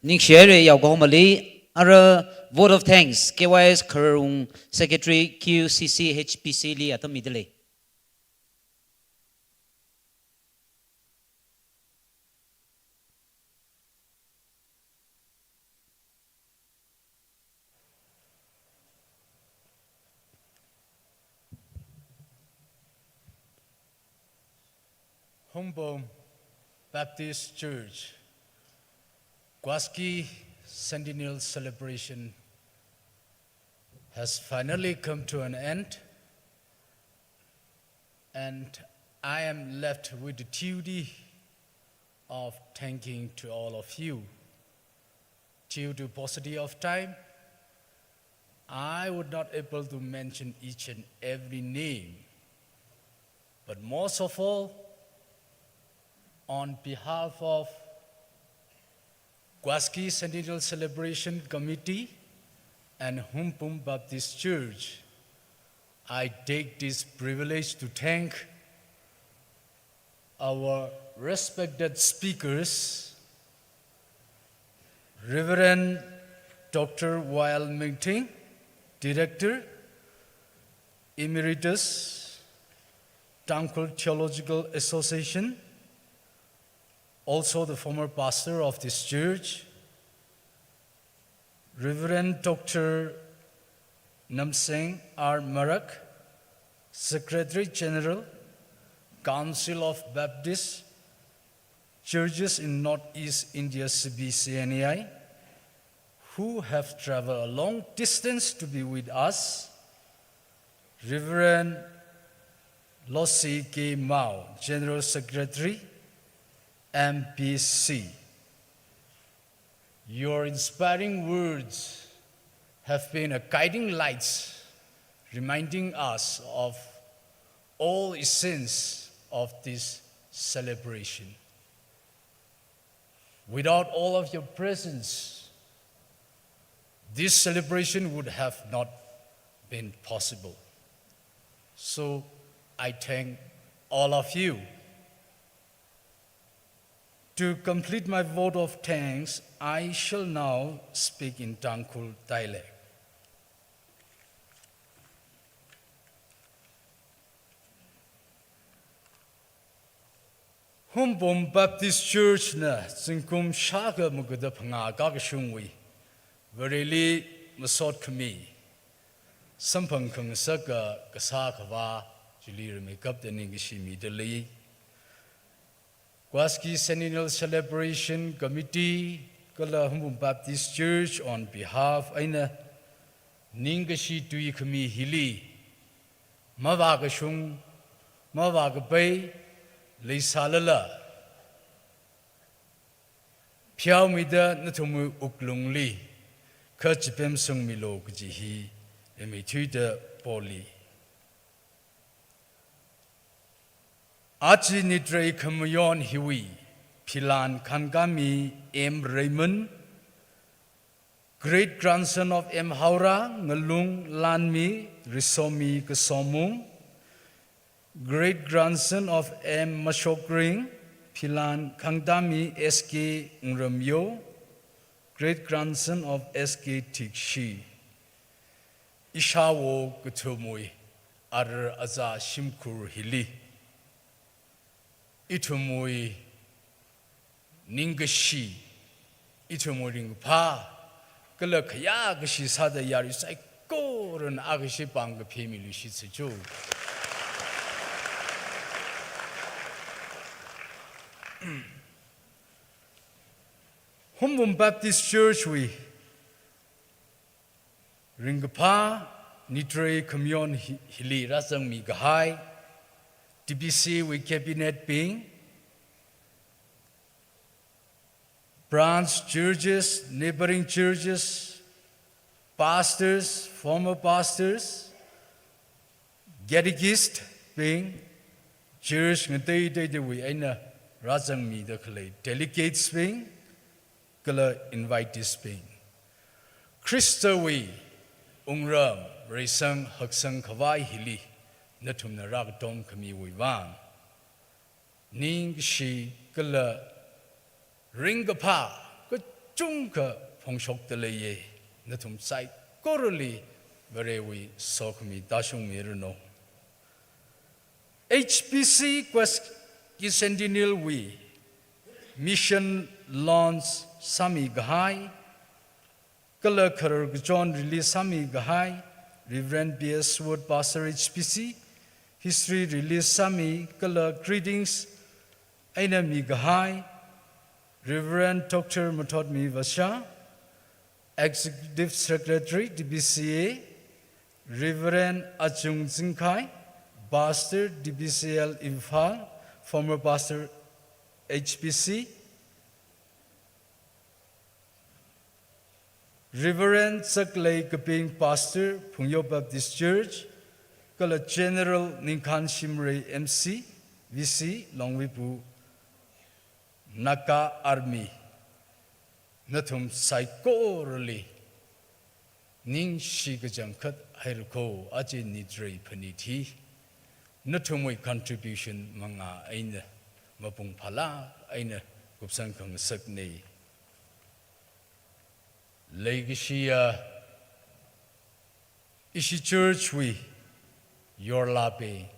Ning share yaw ko mali ara vote of thanks KYS Karung Secretary QCC HPC li atam idle Humbom Baptist Church Gwaski Centennial celebration has finally come to an end, and I am left with the duty of thanking to all of you. Due to paucity of time, I would not able to mention each and every name, but most of all, on behalf of Gwaski Centennial Celebration Committee and Humpum Baptist Church, I take this privilege to thank our respected speakers, Reverend Dr. Wael Mingting, Director, Emeritus, Tangkol Theological Association, also the former pastor of this church, Reverend Dr. Namseng R. Marak, Secretary General, Council of Baptist Churches in Northeast India CBCNAI, who have traveled a long distance to be with us, Reverend Lossi K. Mao, General Secretary, MPC. Your inspiring words have been a guiding light reminding us of all essence of this celebration. Without all of your presence, this celebration would have not been possible. So I thank all of you. To complete my vote of thanks, I shall now speak in Tangkhul dialect. Humbom Baptist Church na zingkum shaga mugada phanga ga shungwi verili masot khmi sampang khang saka kasa khawa jili rme kap de ning shi mi de li Kwaski Centennial Celebration Committee Kala Humbom Baptist Church on behalf aina Ningashi Tui Khmi Hili Mawaga Shung Mawaga Bay Leisalala Piao Mida Natumu Uklungli Kachipem Sung Milo Gjihi Emituda Poli Achi Nitre Kamayon Hiwi Pilan Kangami M. Raymond great grandson of M. Haura Ngalung Lanmi Risomi Kasomung great grandson of M. Mashokring Pilan Kangdami S.K. Ngramyo great grandson of S.K. Tikshi Ishawo Gutumui Adar Aza Shimkur Hili Itumui Ningashi Itumui Ringpa Galakaya Gashi Sada Yarisai Goran Agashi Banga Pemi Lushitsu. Humbom Baptist Church we Ringapa Nitre Kamyon Hili Razang Mi Gahai TBC we cabinet being branch churches, neighboring churches, pastors, former pastors, catechist being church ngatay we aina razang mi da khalay delegates being kala invitees being Christa we ungram resang haksang khawai hili natum na ragdom kami we wang ning shi kala Ringapa ka chungka phongshok de leye natum sai koroli verewi sokmi dashung mirno HPC Kwaski Centennial we mission launch sami gahai kala kharar John release sami gahai Reverend B.S. Wood Pastor HPC history release sami kala greetings aina mi gahai Reverend Dr. Mathodmi Vasha, Executive Secretary DBCA, Reverend Achung Zingkai, Pastor DBCL Imphal, former Pastor HPC, Reverend Saklay Kaping Pastor, Phungyo Baptist Church, Kala General Ninkan Shimre MC, VC, Longwipu, Naka Army Natum Saikorli Ning Shigajangkat Hairko Aji Nidre Paniti Natumwe contribution Manga Aina Mapung Pala Aina Gupsankang Sakne Legishia Ishi Church we Your Lape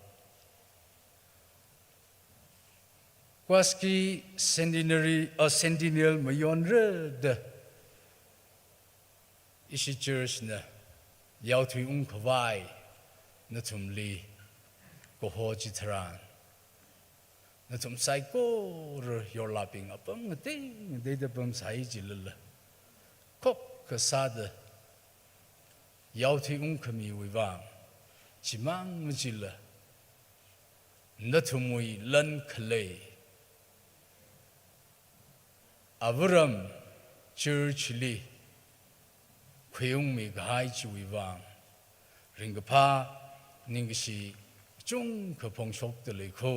Kwaski Centenary or Centennial Mayonre de Ishi Church na Yautui Kawai Natum Li Koho Jitaran Natum Saiko your lapping upon a thing they the bum Saijil Kok Kasada Yautui Kami Wivang Chimang Majilla Natumui Lun Kalei Avram Church Li Kuyung Mi Gai Chiwang ringpa ningshi chung ka pongshok de le kho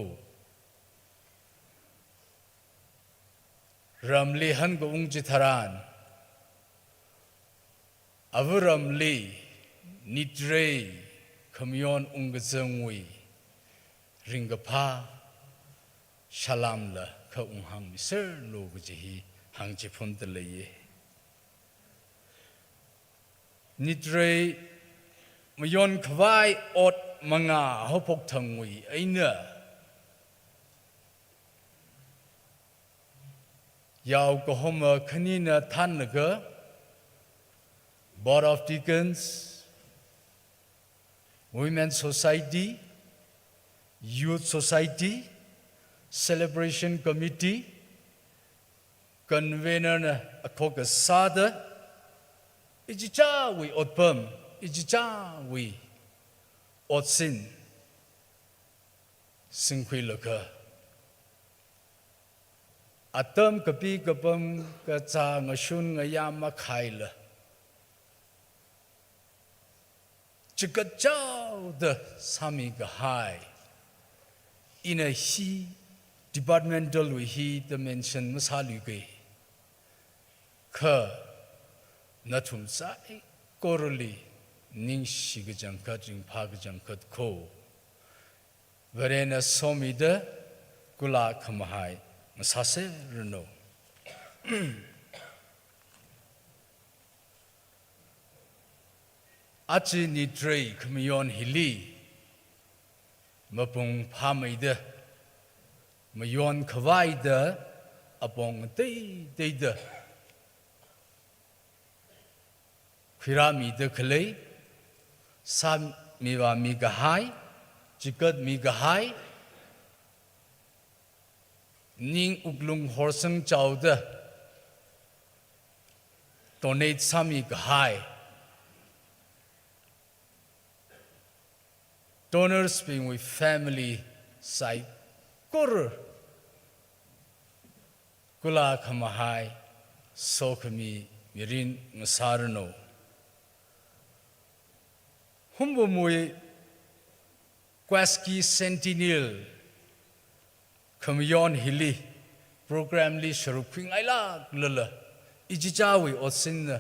ramli han go ungji tharan avuramli nitre kamyon ungzengwi ringpa shalam la ka ungham ser lo gji hang chi phun de le ye nitre mayon khwai ot manga hopok thangwi aina yaw ko homa khanina than ga Board of Deacons, Women's Society, Youth Society, Celebration Committee, Convener Akoka Sada, Ijicha we otpum, Ijicha we otsin, Singkwi Loka. Atam kapi kapam kacha ngashun ngayama khaila. Chikachao the Sami Gahai in a he departmental we he dimension Masaluge Ka Natum Sai Koroli Ning Shigajang Kajing Pagajang Kat Ko Verena Somida Gula Kamahai Masase Reno. Achi ni dre kamiyon hili mapung pamaida mayon kawaida apong de Pirami de kale sam miwa migahai chikat migahai ning uglung horsang chawda donate sami gahai. Donors being with family side Kur Kula Kamahai Sokami Mirin Masarano Humbumui Kwaski Sentinel Kamyon Hili Program Li Sharuping Aila Lula Ijijawi Osin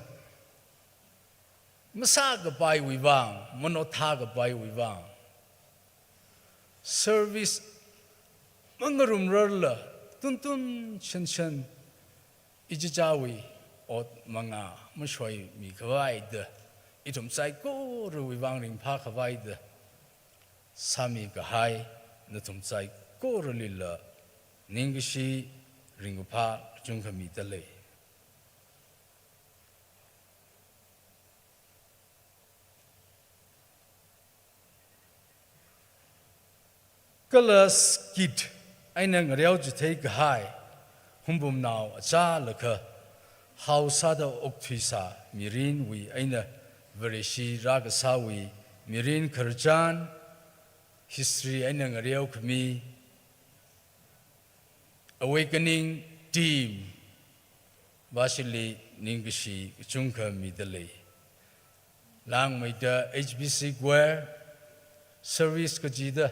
Masaga Bai Wivang Monotaga Bai Wivang Service Mangarum Rurla Tuntun Chen Ijijawi Ot Manga Mashwai Mikawide Itum Saiko Ruwang Ring Pakawide Sami Gahai Natum Saiko Lilla Ningishi Ringupa Junkamitale. Kalas kit ainang riau jitei gahai humbum now acha laka hausada oktisa mirin wi aina verishi ragasawi mirin karjan history ainang riau kami awakening team basili ningishi chungka midale lang maida HBC gware service kajida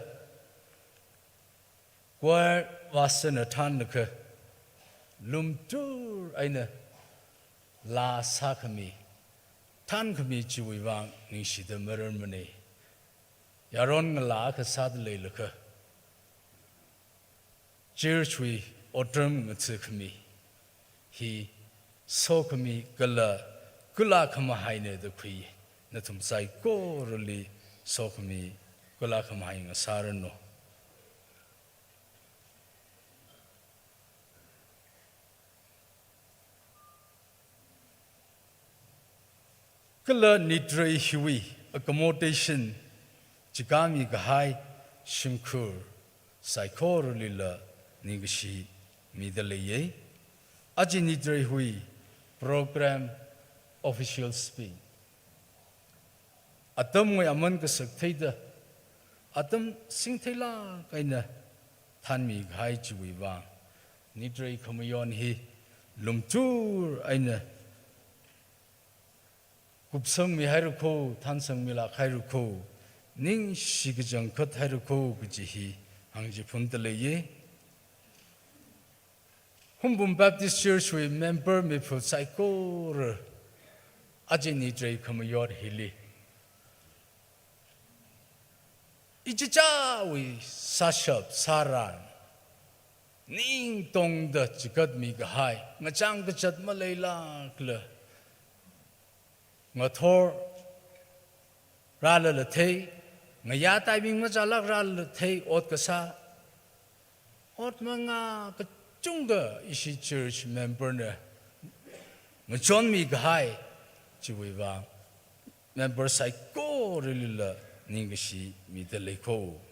Where was an atanaka Lumtur aina La Sakami Tankami Chiwang Nishi the Mermane Yaron La Kasadle Luka Chirchui Otram Mutsukami He Sokami Gala Gula Kamahaine the Kui Natum Sai Goruli Sokami Gula Kamahain Sarano. Kala nidre hiwi accommodation jigami gahai shimkur saikor lila ningishi midaleye aji nidre hui program official speak atam ngoi aman ka saktheida atam singthela kaina thanmi ghai chiwi wa nidre khamayon hi lumtur aina 굽성 미 하이르코 탄성 미라 하이르코 닝 시그정 컷 하이르코 그지히 항지 분들레예 홈분 바프티스트 처치 멤버 미프 사이코르 아제니드레이 커뮤니티 힐리 이지자위 사샵 사란 닝 동더 지것 미가 하이 ngachang kachat malayla kle ngathor rala le thei ngaya tai bing ma chalak ral le thei ot kasa ot manga ka chunga isi church member ne ngachon mi ga hai chiwi ba member sai ko rilila 닝시 미들레코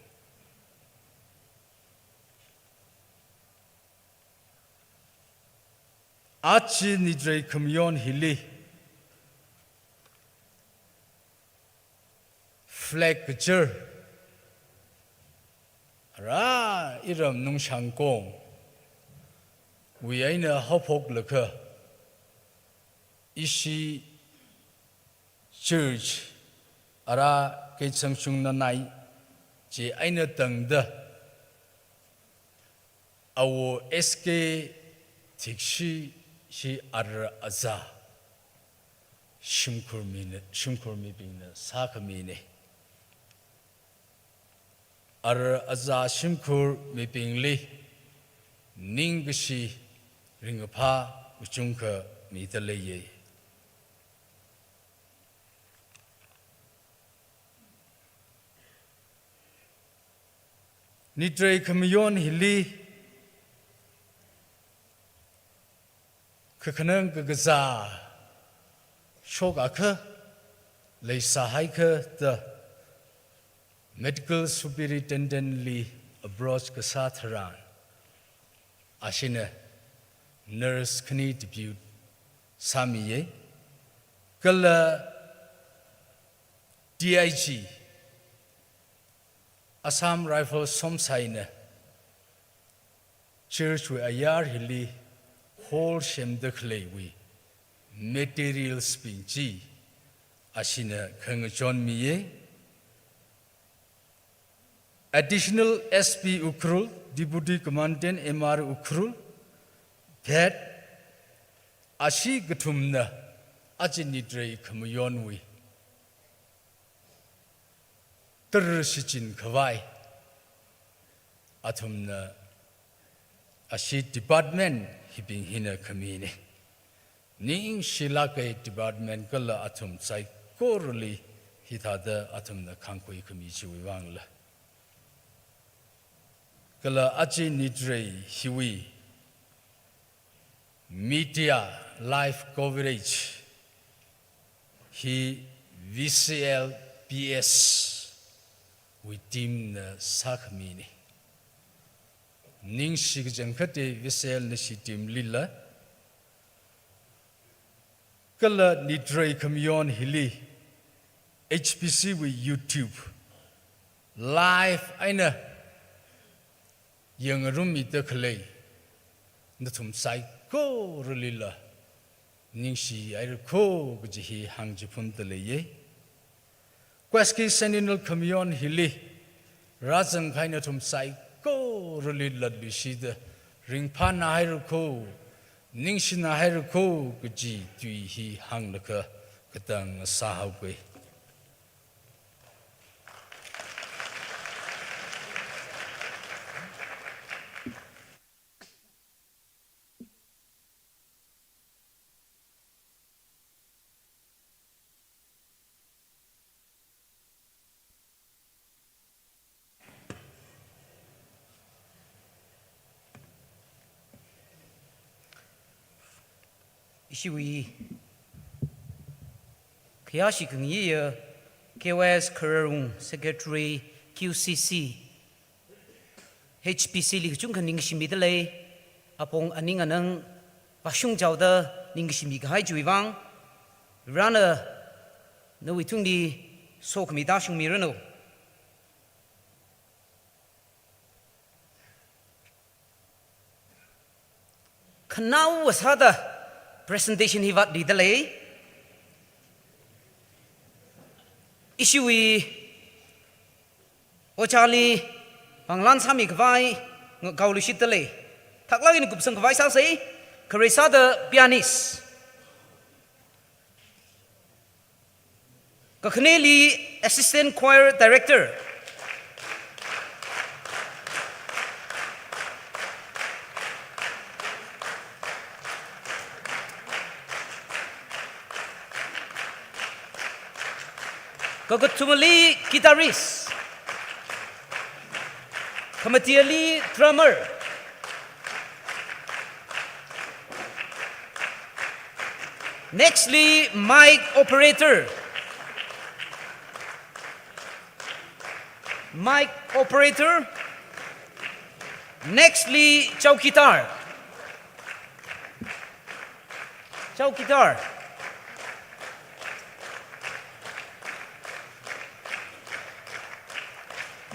아치 니드레이 커뮤니온 힐리 플렉저 라 이름 농상공 위에는 허폭르크 이시 church ara cái sang sung na nai chỉ anh ở tầng đó áo SK thích si ar aza shimkur mi bin sa kami ne ar aza shimkur mi bin li ning si ring pa uchung ka mi ta le ye Nitrei kamiyon hili kekenang kegaza shok akhe lei sahai khe the medical superintendent li abroad kesatharan ashine nurse kni debut samiye kala DIG Assam Rifle Somsaine Church we ayar hili whole shem the clay we material spinchi ashina kang John Miye additional SP Ukrul Deputy Commandant MR Ukrul that ashi gatumna ajinidrei kamayon we terusicin kawai atumna ashi department hibing hina kamine ning shilake department kala atum sai korli hitada atumna kangkoi kami chiwangla kala achi nidrei hiwi media live coverage he VCL PS we team na sakmini ning sig jangkate visel na si team lila kala nidrei kamyon hili HPC we YouTube live aina yang room ite khlei na thum sai ko rulila ning si ai ko gji hangji phun tele ye Quesky Sentinel Communion Hili Razang Kaina Tum Sai Ko Rulid Ladbishida Ring Pan Hairuko Ningshin Hairuko Guji Dui Hi Hanglaka Katang Sahawe. Ishiwi Kiyashi Kungye KOS Karung Secretary QCC HPC Li Chung Ning Shimi de Lei Apong Aning Anang Bashung Jiao de Ning Shimi Hai Juiwang Rana No Witung Di Sok Mi Da Shung Mi Reno Kanau was hada presentation hivat di delay isui ochali panglan sami kwai gaulu shitale thaklagi ni kupsang kwai sa sei Carissa the pianist Kakhneli assistant choir director Kakatumali guitarist Kamatiali drummer Nextly mic operator Nextly chowkitar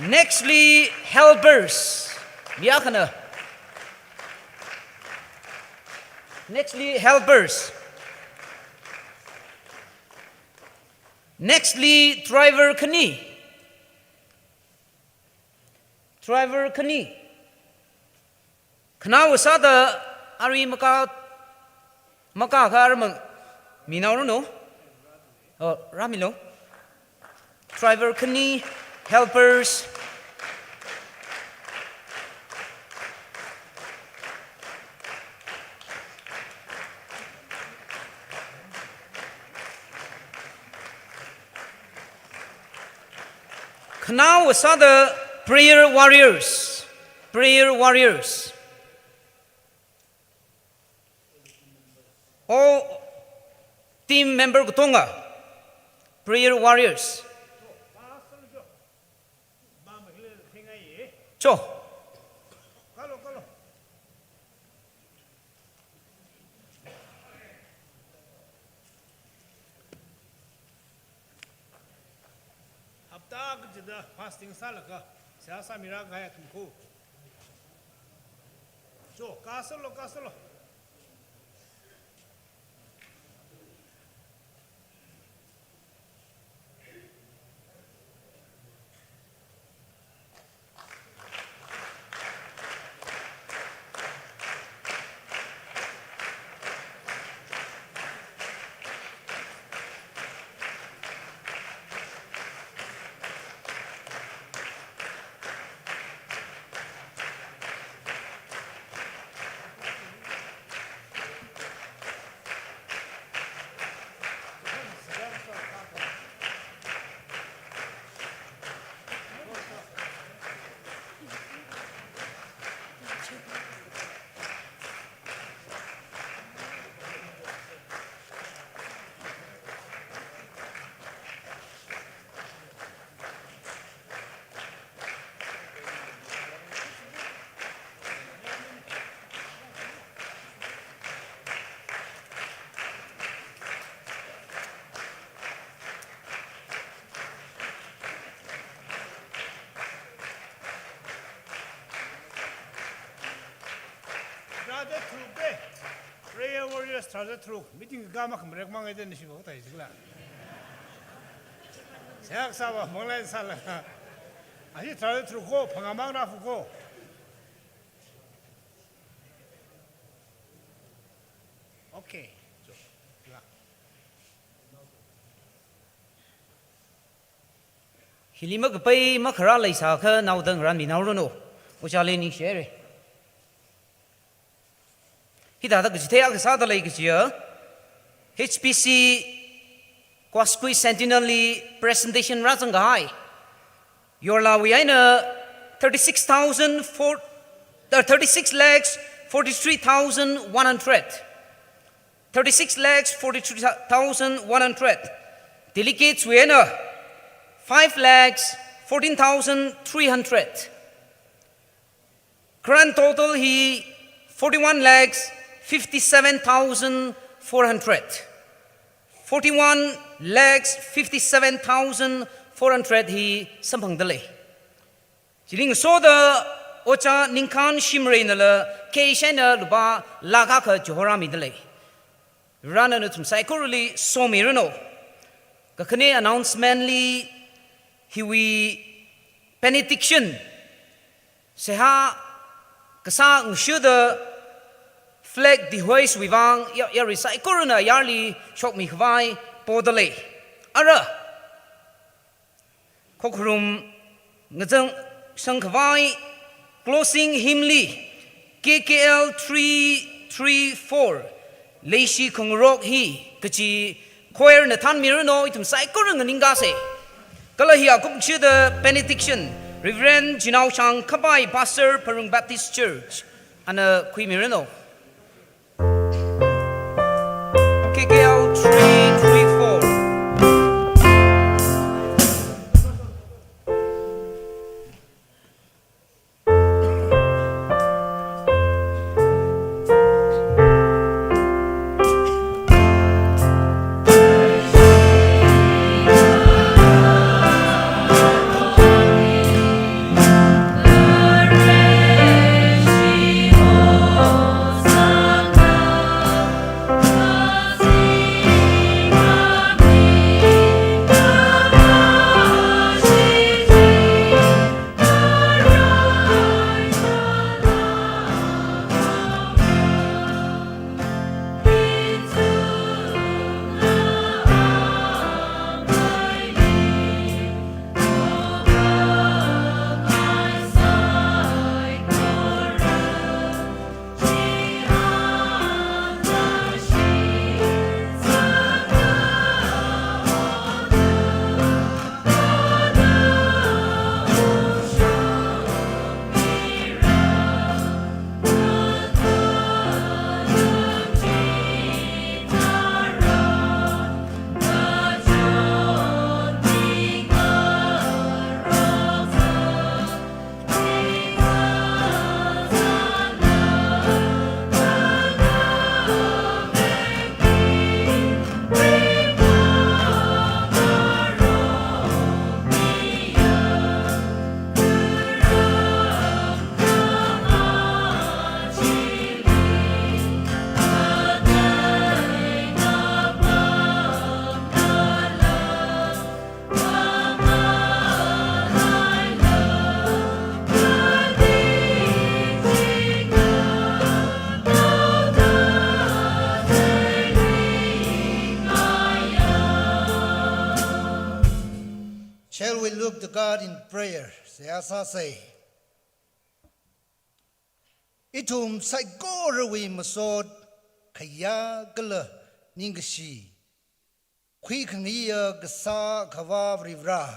Nextly helpers Yakana Nextly helpers Nextly driver kani Kana wasada ari maka karma minauru no ramilo driver kani helpers Kana wasada prayer warriors all team member kutonga prayer warriors cho hafta jida fasting salaka siasa mira gaya tumko so kasalo prayer warriors started through meeting gama khamrek mangai den si bau tai sigla sak sawa monglai sala ahi started through ko phangamang na fu ko okay Hilima kapai makhara laisa kha naudang ran minauru no ochali ni share Hida da githea ka sada lai kichia HPC Kwasqui Centenary presentation razang hai Yorla we aina 36 lakhs 43,100 36 lakhs 43,100 delegates we aina 5 lakhs 14,300 grand total he 41 lakhs 57,400 41 lakhs 57,400 he sampang dale jiling so the ocha ningkan shimre nala ke shena luba laga ka johora mi dale rana no tum psychorally so mirano ka khane announcement li hiwi benediction seha kasa ngshud flag di hoist wivang ya recycle na yarli shok mi khwai podale ara kokrum ngajang sangkhwai closing hymnly KKL 334 leishi kongrok hi kachi choir na than mirno itum cycle nganinga se kala hi akum the benediction Reverend Jinao Chang Kabai Pastor Parung Baptist Church ana kui mirno KKL 334 Shall we look to God in prayer? Sayasa say. Itum sai gorewi masod kaya gala ningashi. Kui kangiya gasa kawa vrivra.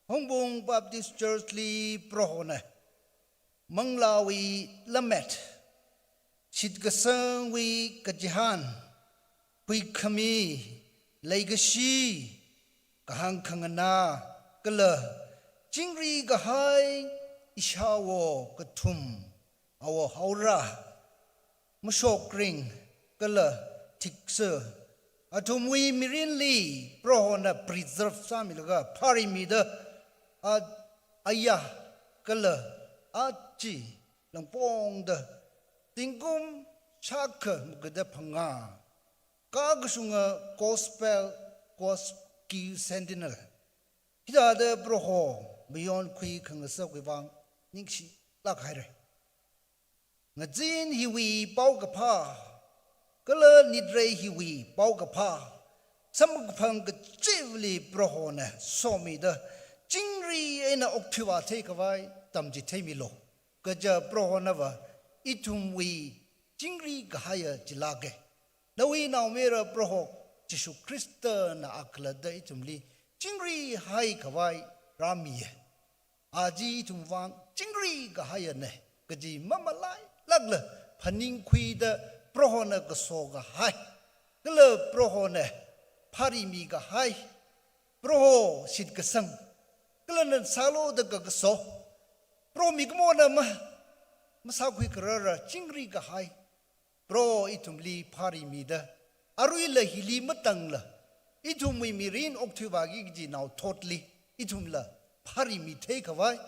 Hongbong Baptist Church li prohona. Manglawi lamet. Shit gasang wi kajihan. Kui kami laigashi. Kahang kangana kala jingri gahai ishawo katum awo haura mashok ring kala tiksa atumwi mirinli prohona preserve samilaga parimida ayah kala aji langpong da tingkum chaka mugada panga kagasunga gospel Ki Sentinel. Hida de broho beyond kui kangasa wivang ningshi lakhaire. Ngajin hiwi baugapa. Kala nidre hiwi baugapa. Samugpang gajivli broho na somi de jingri ena oktiwa take away tamji temilo. Gaja broho nava itumwi jingri gahaya jilage. Nawi now mera broho Jishu Krista na akla da itumli jingri hai kawai ramiye aji itumwang jingri gahaya ne gaji mamalai lagla paning kui da prohona gasoga hai gala prohona parimi ga hai proho sid gasang gala nan salo da gaso pro migmona masakui karara jingri ga hai pro itumli parimi da Arui la hili matang la. Itum we mirin oktubagi ji now totally. Itum la pari mi take away.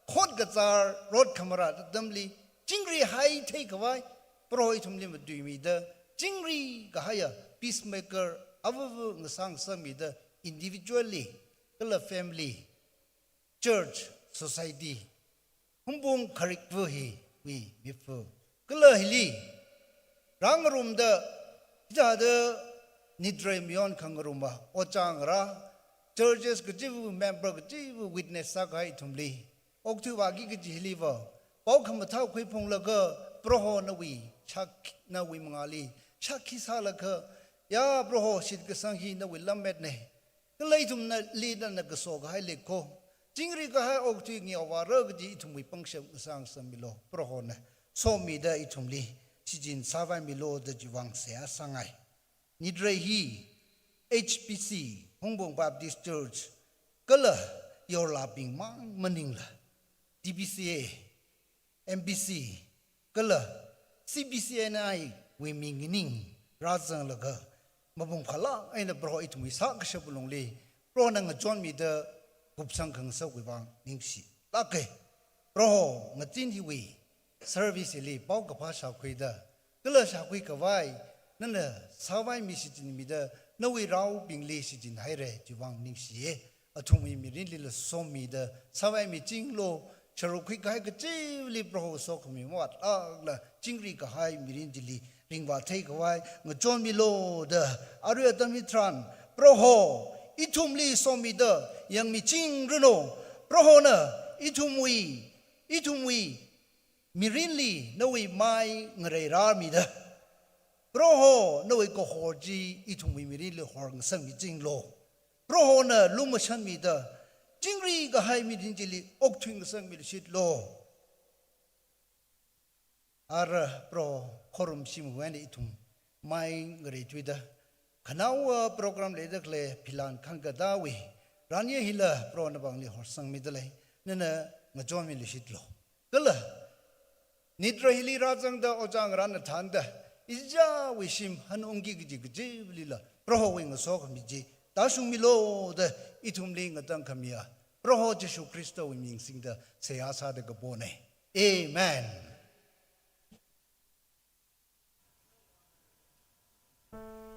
Hot gazar road camera dumbly. Jingri high take away. Pro itum limit do me the Jingri gahaya peacemaker. Avu the sang sami the individually, kala family, church, society, humbung karik hi we before. Kala hili, rangarum da, jada nidre mion kangarumba, ochang churches kajivu member kajivu witness sakai tumli, oktu wagi kajihiliva, pokam tau kui pong laga, proho na we, chak na we mangali, chakisa laka, ya proho shit kasanghi na we lamet ne. Kalaitum na lida na kasoga hai leko. Jingri ka hai oktu ngi awara gaji itum we pangsha sang samilo, proho na. So mi da itum li, sijin savai milo da jiwang sea sangai. Nidre hi, HPC, Hongbong Baptist Church, kala yor laping mang maningla. DBCA, MBC, kala CBCNI, we mingining, razang laga. Mabung kala ay na bro itum isa kasabulong li. Bro nang John mi da gupsang kang sa wibang ningsi. Lake, bro ngatin hiwi, service li pao kapa sa kwida. Kala sa kwi kawai, nana sawai mi si jin mi da nawi rao bingli si jin haire jiwang ningsi ye. Atumi mi rin li la som mi da sawai mi jing lo charo kwi kahai ka li bro so kami wat la jingri kahai mi rin jili ringwa take away ngajon mi lo da aru atamitran proho itumli somi da yang mi jing runo proho na itumwi mirinli nawi mai ngare ra mi da proho nawi ko hoji itumwi mirinli horng sang mi jing lo proho na lumashan mi da jingri ga hai mi dinjili okthing sang mi shit lo ara pro korum sim wen itum mai ngari twida khanawa program le dakle philan khanga dawi rania hila pro na bangli horsang midale nana ngajom mi lishit lo kala nidra hili rajang da ojang ran thanda ija wishim han ongi giji giji lila pro wing so khmiji dasung mi lo da itum ling atang khamia pro jesu kristo wi ming sing da seyasa da gabone amen. Hallelujah.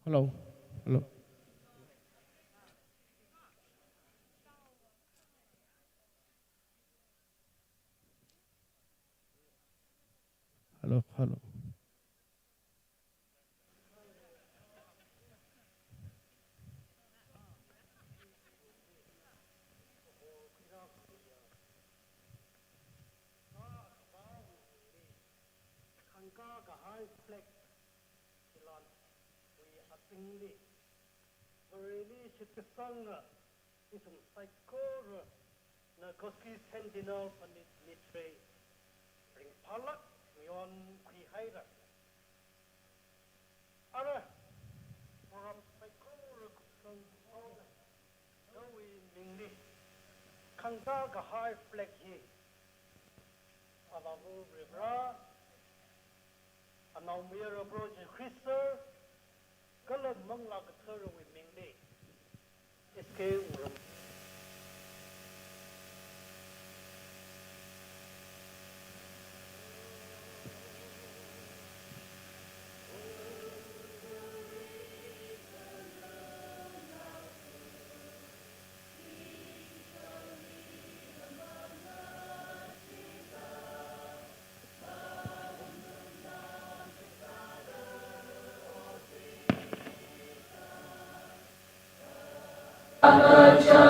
Hello. Hello. Hello. Hello. Sentinel panit nitre ring palak mion kui haira ara foram psychor kusang oda dawi mingli kangda ga high flag hi alavu rivra anau mira broje christer kalam mangla ka thara wi mingli iske uram Aja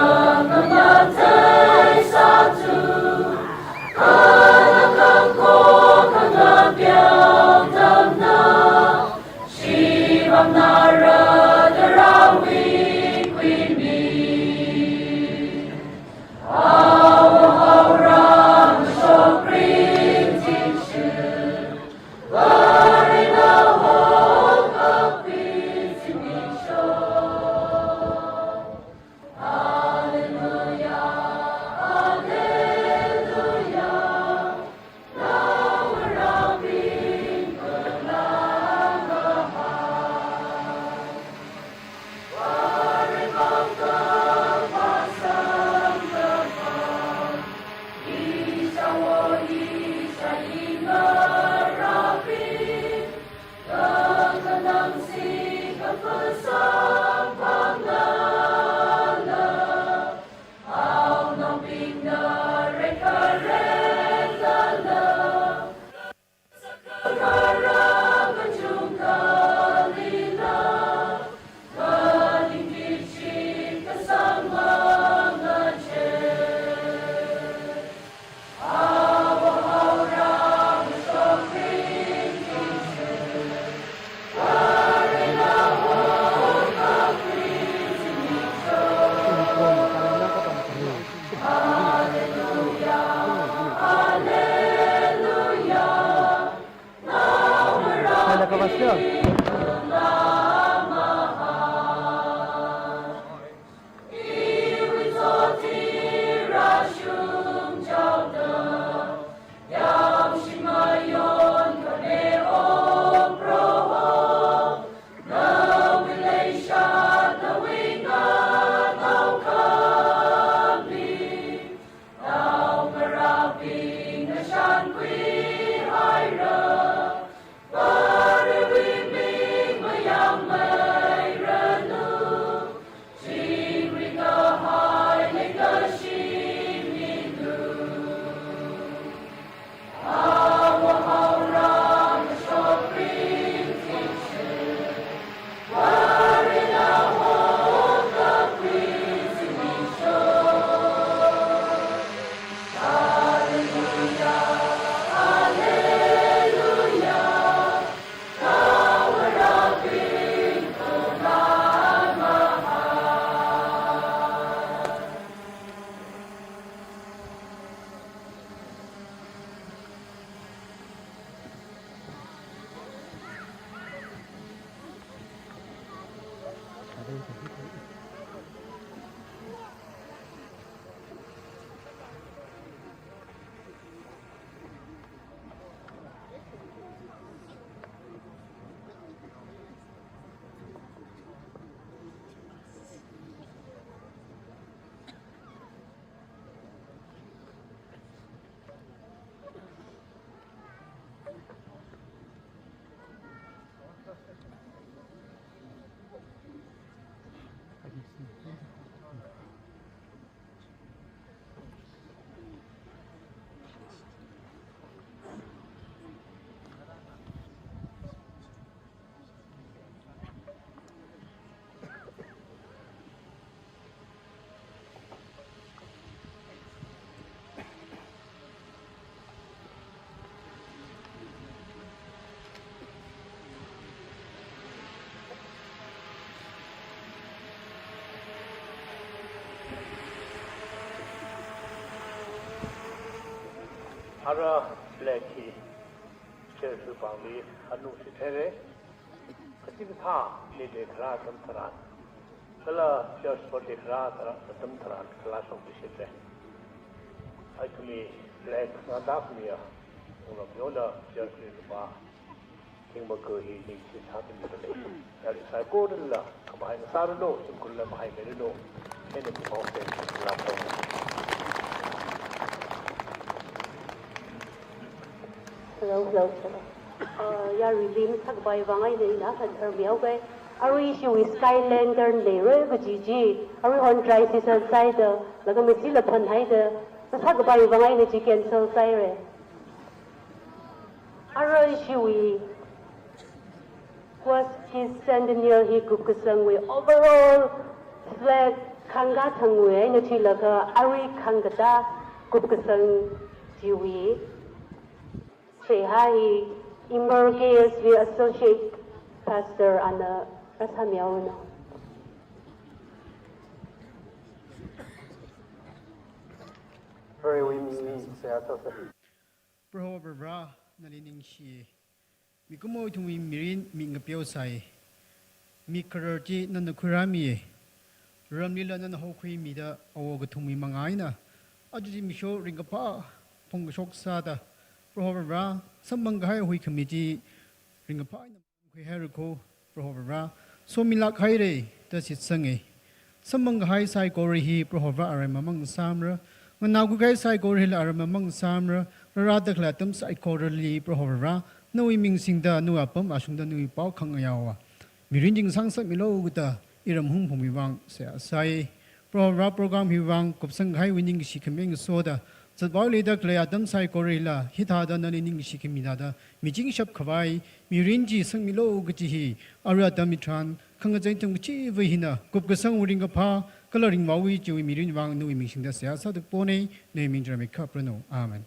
Ara Blackie, Chelsea Bambi, Anu Sitere, Katimta, Nide Kras and Taran. Kala, just for the Kras, Adam Taran, class of the Sitre. I to me, Black Nadafnia, one of Yoda, just in the bar. King Mako, he thinks it's happening to the nation. That is, I go to the La, come behind the Sarano, some Kula behind the no, and the mountain, ya redeem thak bai wangai nei na kan miao gai ari shi wi skylander nei re ba ji ji ari on dry season side la ga mesi la phan hai de thak bai wangai nei ji cancel sai re ari shi wi was his centennial he group ka sang wi overall flag khanga thang wi ne chi la ga ari khanga da group ka sang ji wi say hi Emerges we associate pastor Anna Rasamiao. Very winning, say I thought. Prohober bra nalining shi mi kumo tumi mirin mi ngapyo sai mi kararti nan kurami ramlila nan hokhui mi da awoga tumi mangai na ajuji mi sho ringapa pongshok sada Prohober bra sambangai hui committee ringapa na kui herko prohober bra so milak haire da sit sange sambangai sai kori hi prohober are mamang samra Managu guys sai go hil aramang samra rada klatum sai korali prohora no iming singda nu apam asungda nu pau khang yawa mirinjing sangsa milo guta iram hum bhumiwang se sai prohora program hiwang kopsang hai winning shikmeng soda zatbauli da klaya dam sai korila hitha da naning shikmida da mijing shap khawai mirinji sang milo guti hi ara damitran khang jaitum chi vihina kopgasang uring pha coloring maui chui mirin wang nu iming da sia sa de pone naming drama kaprano amen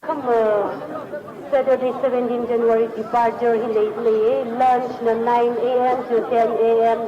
Come Saturday 17 January departure he late lunch na 9 a.m. to 10 a.m.